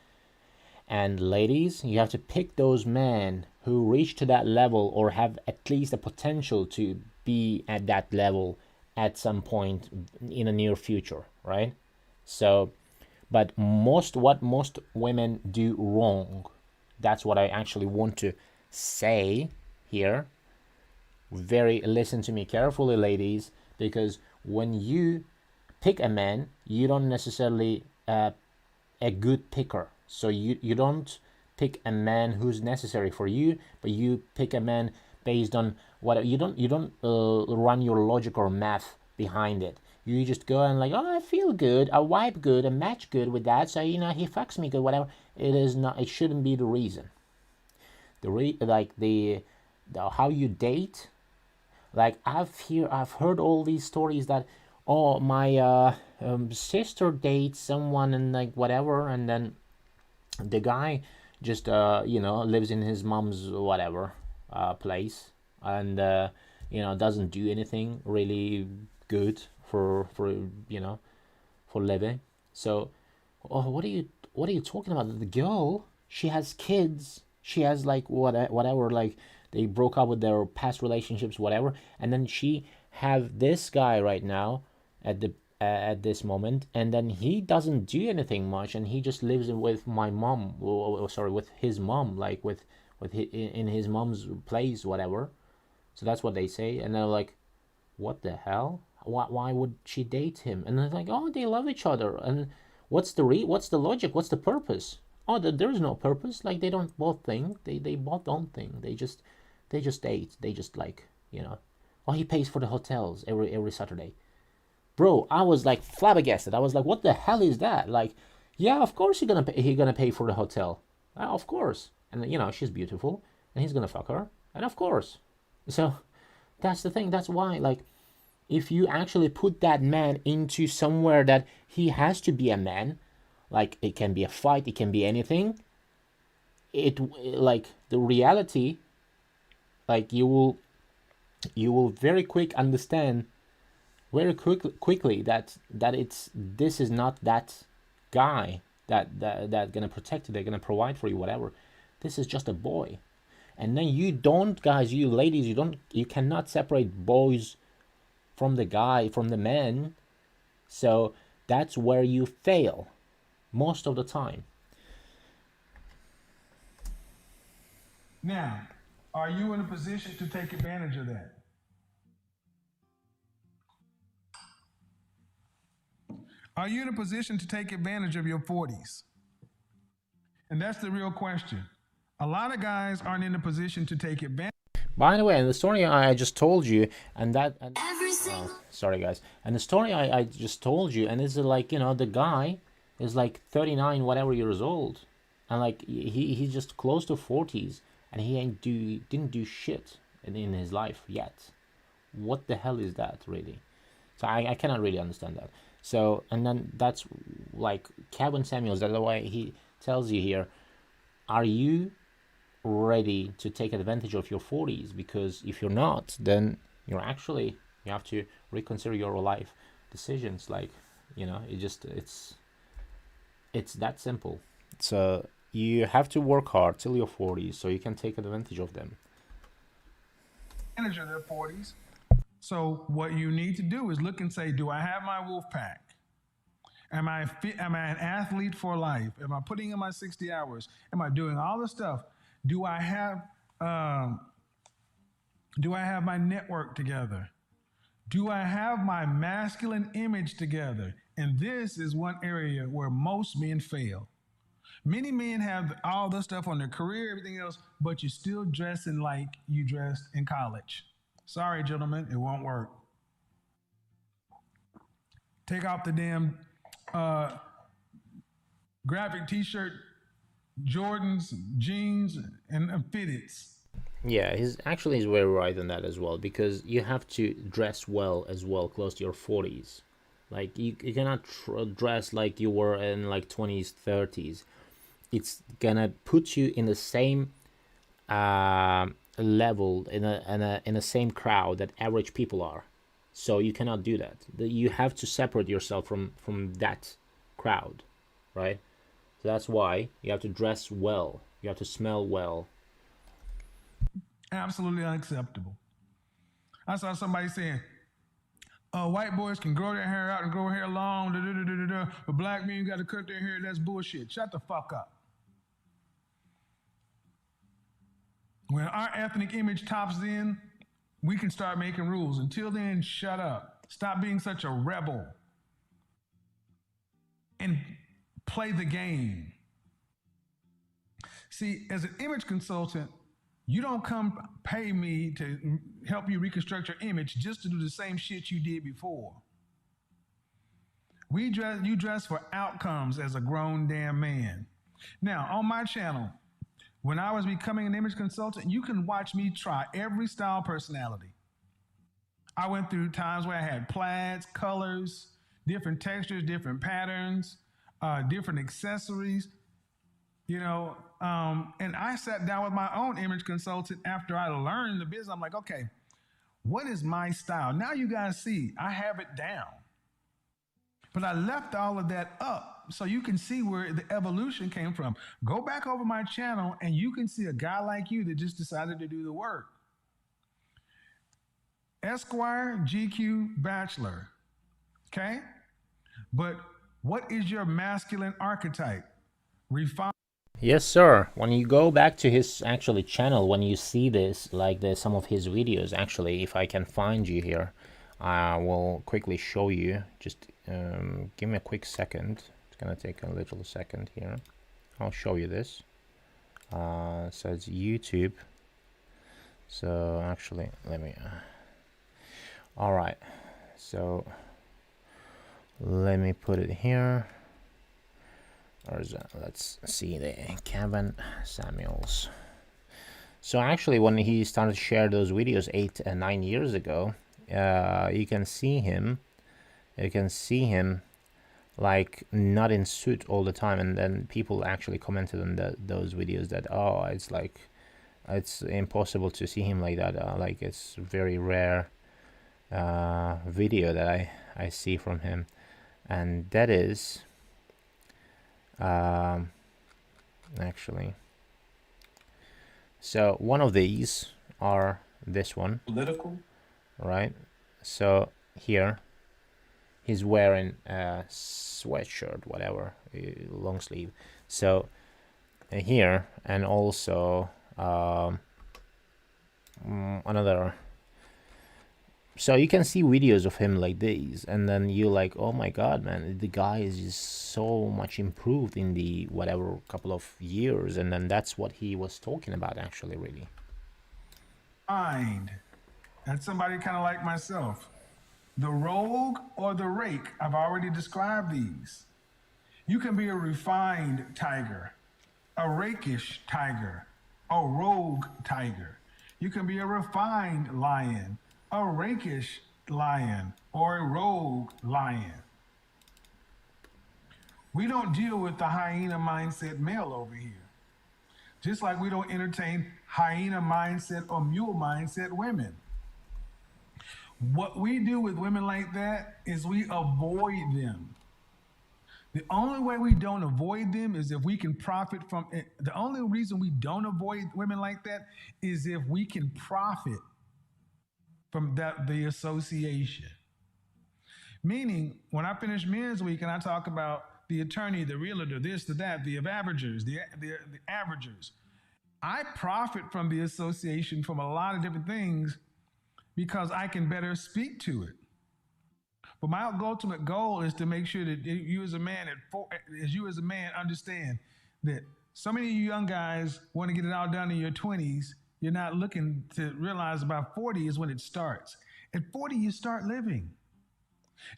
And ladies, you have to pick those men who reach to that level, or have at least a potential to be at that level at some point in the near future, right? So, but what most women do wrong, that's what I actually want to say here. Listen to me carefully, ladies, because when you pick a man, you don't necessarily a good picker. So you don't pick a man who's necessary for you, but you pick a man based on what you don't run your logic or math behind it. You just go and like, oh, I feel good, I vibe good, I match good with that, so he fucks me good, whatever. It is not. It shouldn't be the reason. The how you date. Like, I've heard all these stories that, oh, my sister dates someone and like whatever, and then the guy just lives in his mom's whatever place, and doesn't do anything really good for living. So, oh, what are you talking about? The girl, she has kids, she has like whatever, like they broke up with their past relationships, whatever, and then she have this guy right now at this moment, and then he doesn't do anything much, and he just lives with my mom, with his mom, like with with in his mom's place, whatever. So that's what they say, and they're like, what the hell? Why would she date him? And they're like, oh, they love each other. And what's the logic? What's the purpose? Oh, there's no purpose. Like, they don't both think. They both don't think. They just date. They just, like, you know. Oh, he pays for the hotels every Saturday. Bro, I was like flabbergasted. I was like, what the hell is that? Like, yeah, of course he gonna pay for the hotel. Of course. And, you know, she's beautiful, and he's gonna fuck her. And of course. So that's the thing. That's why, like, if you actually put that man into somewhere that he has to be a man, like, it can be a fight, it can be anything, like, the reality, like, you will very quickly that this is not that guy that gonna protect you, they're gonna provide for you, whatever. This is just a boy. And then you ladies, you cannot separate boys from the men. So that's where you fail most of the time. Now, are you in a position to take advantage of that? Are you in a position to take advantage of your 40s? And that's the real question. A lot of guys aren't in a position to take advantage. By the way, and the story I just told you, sorry guys, and the story I just told you, and it's like, you know, the guy is like 39 whatever years old, and like he's just close to 40s, and he didn't do shit in his life yet. What the hell is that, really? So I cannot really understand that. So, and then that's like Kevin Samuels, that's the way he tells you here, are you ready to take advantage of your 40s? Because if you're not, then you have to reconsider your life decisions. Like, you know, it's that simple. So you have to work hard till your 40s so you can take advantage of them. Advantage of their 40s. So what you need to do is look and say, do I have my wolf pack? Am I fit? Am I an athlete for life? Am I putting in my 60 hours? Am I doing all the stuff? Do I have my network together? Do I have my masculine image together? And this is one area where most men fail. Many men have all the stuff on their career, everything else, but you're still dressing like you dressed in college. Sorry, gentlemen, it won't work. Take off the damn graphic t-shirt, Jordans, jeans, and fitteds. Yeah, he's very right on that as well, because you have to dress well as well, close to your 40s. Like, you cannot dress like you were in like 20s, 30s. It's gonna put you in the same level, in the same crowd that average people are. So you cannot do that. You have to separate yourself from that crowd, right? So that's why you have to dress well. You have to smell well. Absolutely unacceptable. I saw somebody saying, white boys can grow their hair out and grow hair long, but black men got to cut their hair. That's bullshit. Shut the fuck up. When our ethnic image tops in, we can start making rules. Until then, shut up. Stop being such a rebel. And play the game. See, as an image consultant, you don't come pay me to help you reconstruct your image just to do the same shit you did before. You dress for outcomes as a grown damn man. Now, on my channel, when I was becoming an image consultant, you can watch me try every style personality. I went through times where I had plaids, colors, different textures, different patterns, different accessories, and I sat down with my own image consultant after I learned the business. I'm like, okay, what is my style? Now you guys see, I have it down. But I left all of that up so you can see where the evolution came from. Go back over my channel and you can see a guy like you that just decided to do the work. Esquire, GQ, Bachelor. Okay? But what is your masculine archetype? Refine. Yes, sir. When you go back to his actually channel, when you see this, like some of his videos, actually, if I can find you here, I will quickly show you. Just give me a quick second. It's gonna take a little second here. I'll show you this. So it's YouTube. So actually, let me. All right. So let me put it here. Or is that, let's see the Kevin Samuels. So actually, when he started to share those videos 8 and 9 years ago, you can see him. You can see him like not in suit all the time, and then people actually commented on those videos that, oh, it's like it's impossible to see him like that. Like it's very rare video that I see from him, and that is actually. So one of these are this one. Political. Right. So here he's wearing a sweatshirt, whatever, long sleeve. So here, and also another. So you can see videos of him like these, and then you're like, oh my god, man, the guy is just so much improved in the whatever couple of years. And then that's what he was talking about, actually, really. Mind. That's somebody kind of like myself. The rogue or the rake, I've already described these. You can be a refined tiger, a rakish tiger, a rogue tiger. You can be a refined lion, a rakish lion, or a rogue lion. We don't deal with the hyena mindset male over here. Just like we don't entertain hyena mindset or mule mindset women. What we do with women like that is we avoid them. The only way we don't avoid them is if we can profit from it. The only reason we don't avoid women like that is if we can profit from the association. Meaning, when I finish Men's Week and I talk about the attorney, the realtor, this, the that, the averagers, the averagers, I profit from the association from a lot of different things because I can better speak to it. But my ultimate goal is to make sure that you as a man, understand that so many of you young guys want to get it all done in your 20s. You're not looking to realize about 40 is when it starts. At 40, you start living.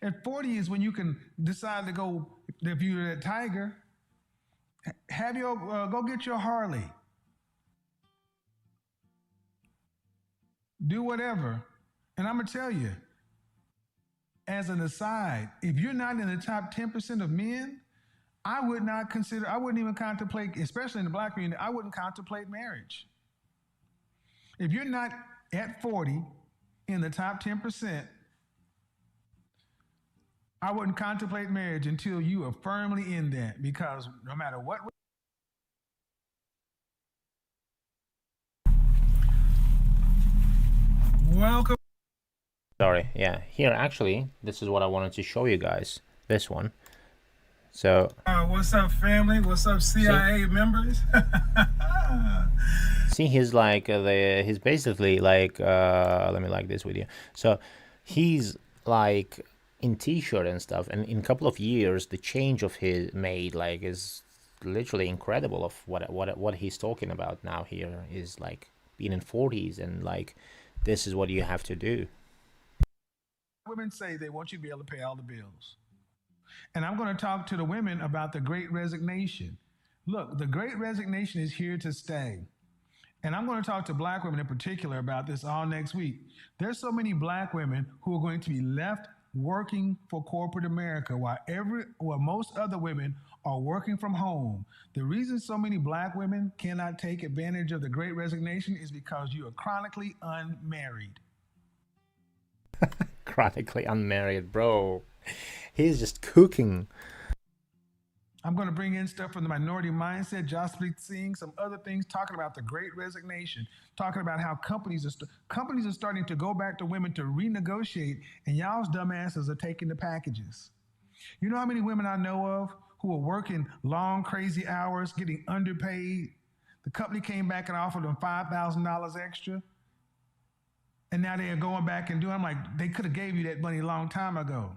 At 40 is when you can decide to go, if you're a tiger, have your, go get your Harley. Do whatever. And I'm going to tell you, as an aside, if you're not in the top 10% of men, I wouldn't even contemplate, especially in the black community, I wouldn't contemplate marriage. If you're not at 40 in the top 10%, I wouldn't contemplate marriage until you are firmly in that, because no matter what. Welcome. Sorry, yeah. Here, actually, this is what I wanted to show you guys. This one. So. What's up, family? What's up, CIA members? See, he's like he's basically like let me like this video. So he's like in t-shirt and stuff, and in a couple of years the change of his made like is literally incredible. Of what he's talking about now here is like being in 40s, and like this is what you have to do. Women say they want you to be able to pay all the bills. And I'm going to talk to the women about the Great Resignation. Look, the Great Resignation is here to stay. And I'm going to talk to black women in particular about this all next week. There's so many black women who are going to be left working for corporate America while most other women are working from home. The reason so many black women cannot take advantage of the Great Resignation is because you are chronically unmarried. Chronically unmarried, bro. He's just cooking. I'm going to bring in stuff from the minority mindset, Jaspreet Singh, some other things, talking about the Great Resignation, talking about how companies are starting to go back to women to renegotiate, and y'all's dumbasses are taking the packages. You know how many women I know of who are working long, crazy hours, getting underpaid. The company came back and offered them $5,000 extra. And now they are going back and doing, I'm like, they could have gave you that money a long time ago.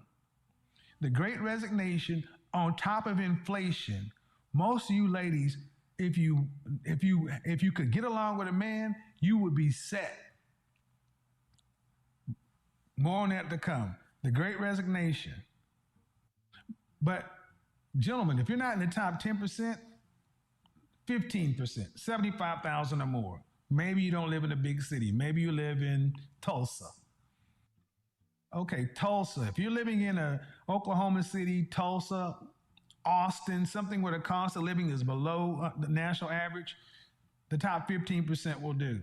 The Great Resignation on top of inflation. Most of you ladies, if you could get along with a man, you would be set. More on that to come. The Great Resignation. But gentlemen, if you're not in the top 10%, 15%, 75,000 or more. Maybe you don't live in a big city. Maybe you live in Tulsa. Okay, Tulsa. If you're living in Oklahoma City, Tulsa, Austin, something where the cost of living is below the national average, the top 15% will do.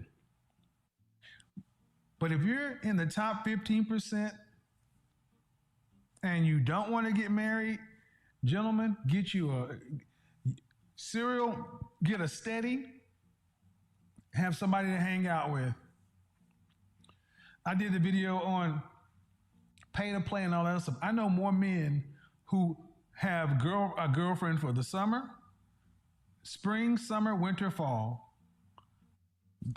But if you're in the top 15% and you don't want to get married, gentlemen, get you a get a steady, have somebody to hang out with. I did a video on pay to play and all that stuff. I know more men who have a girlfriend for the summer, spring, summer, winter, fall.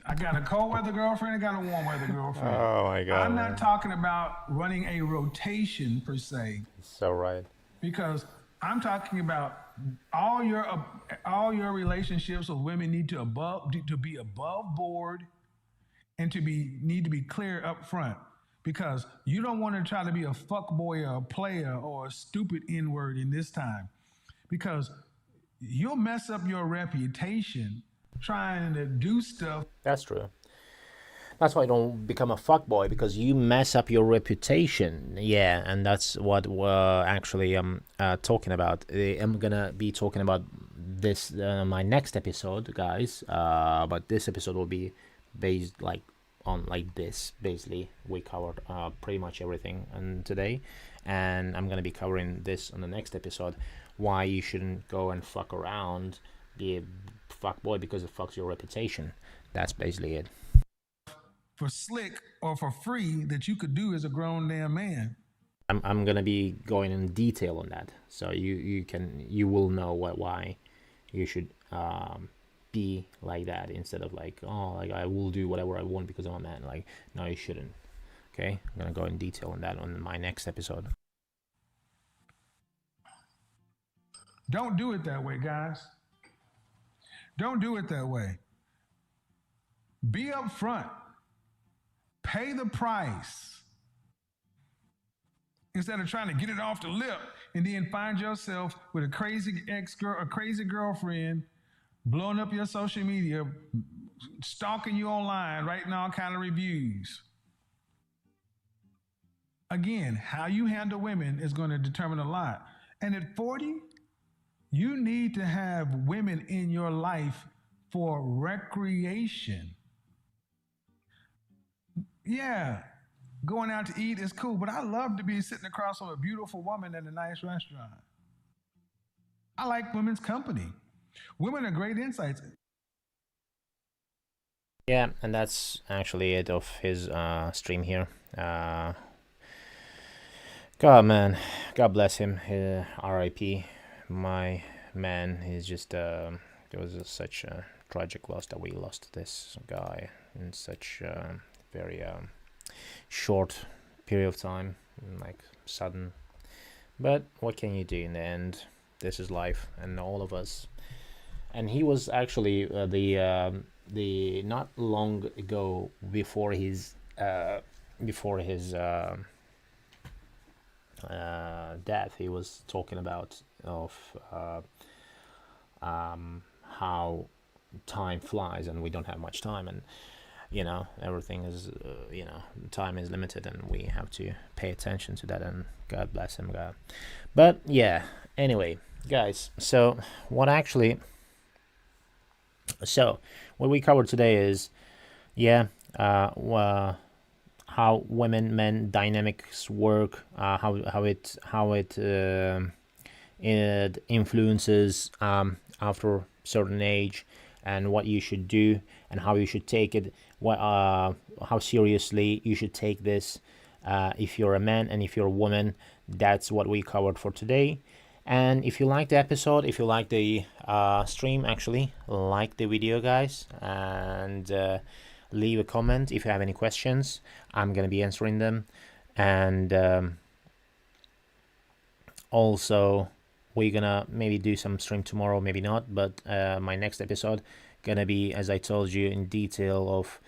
I got a cold weather girlfriend, I got a warm weather girlfriend. Oh my God. I'm not talking about running a rotation per se. So right. Because I'm talking about all your relationships with women need to be above board and need to be clear up front. Because you don't want to try to be a fuckboy or a player or a stupid N-word in this time. Because you'll mess up your reputation trying to do stuff. That's true. That's why you don't become a fuckboy, because you mess up your reputation. Yeah, and that's what we're actually talking about. I'm gonna be talking about this my next episode, guys. But this episode will be based on this. Basically, we covered pretty much everything today, and I'm gonna be covering this on the next episode. Why you shouldn't go and fuck around, be a fuckboy, because it fucks your reputation. That's basically it. For slick or for free that you could do as a grown damn man. I'm gonna be going in detail on that, so you will know why you should be like that, instead of I will do whatever I want because I'm a man. No, you shouldn't. Okay, I'm gonna go in detail on that on my next episode. Don't do it that way, guys. Don't do it that way. Be upfront. Pay the price. Instead of trying to get it off the lip and then find yourself with a crazy crazy girlfriend, blowing up your social media, stalking you online, writing all kind of reviews. Again, how you handle women is going to determine a lot. And at 40, you need to have women in your life for recreation. Yeah, going out to eat is cool, but I love to be sitting across from a beautiful woman in a nice restaurant. I like women's company. Women are great insights. Yeah, and that's actually it of his stream here. God, man, God bless him. R.I.P. My man, he's just it was such a tragic loss that we lost this guy in such very short period of time, sudden. But what can you do in the end? This is life, and all of us. And he was actually the not long ago before his death, he was talking about how time flies and we don't have much time, and everything is time is limited, and we have to pay attention to that, and God bless him, God. But yeah, anyway, guys, so what we covered today is how women men dynamics work, how it influences after a certain age, and what you should do and how you should take it, how seriously you should take this if you're a man and if you're a woman. That's what we covered for today. And if you like the episode, if you like the stream, actually like the video, guys, and leave a comment if you have any questions. I'm gonna be answering them. And also we're gonna maybe do some stream tomorrow, maybe not, but my next episode gonna be, as I told you, in detail of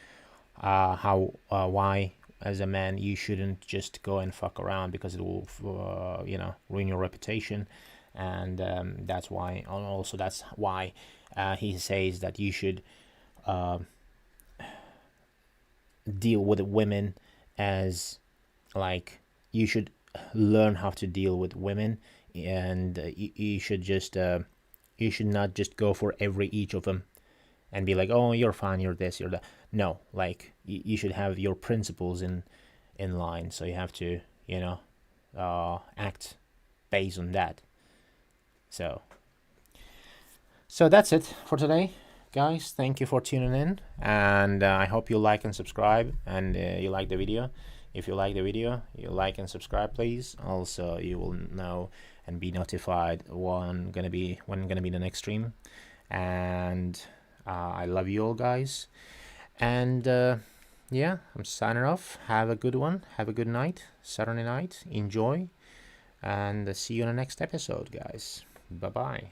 why as a man you shouldn't just go and fuck around, because it will ruin your reputation. And that's why, also that's why he says that you should deal with women as, like, you should learn how to deal with women, and you should just you should not just go for each of them and be like, oh, you're fine, you're this, you're that. No, like, you should have your principles in line, so you have to, act based on that. So that's it for today, guys. Thank you for tuning in, and I hope you like and subscribe, and you like the video. If you like the video, you like and subscribe, please. Also, you will know and be notified when gonna be the next stream. And I love you all, guys. And yeah, I'm signing off. Have a good one. Have a good night, Saturday night. Enjoy, and see you in the next episode, guys. Bye bye.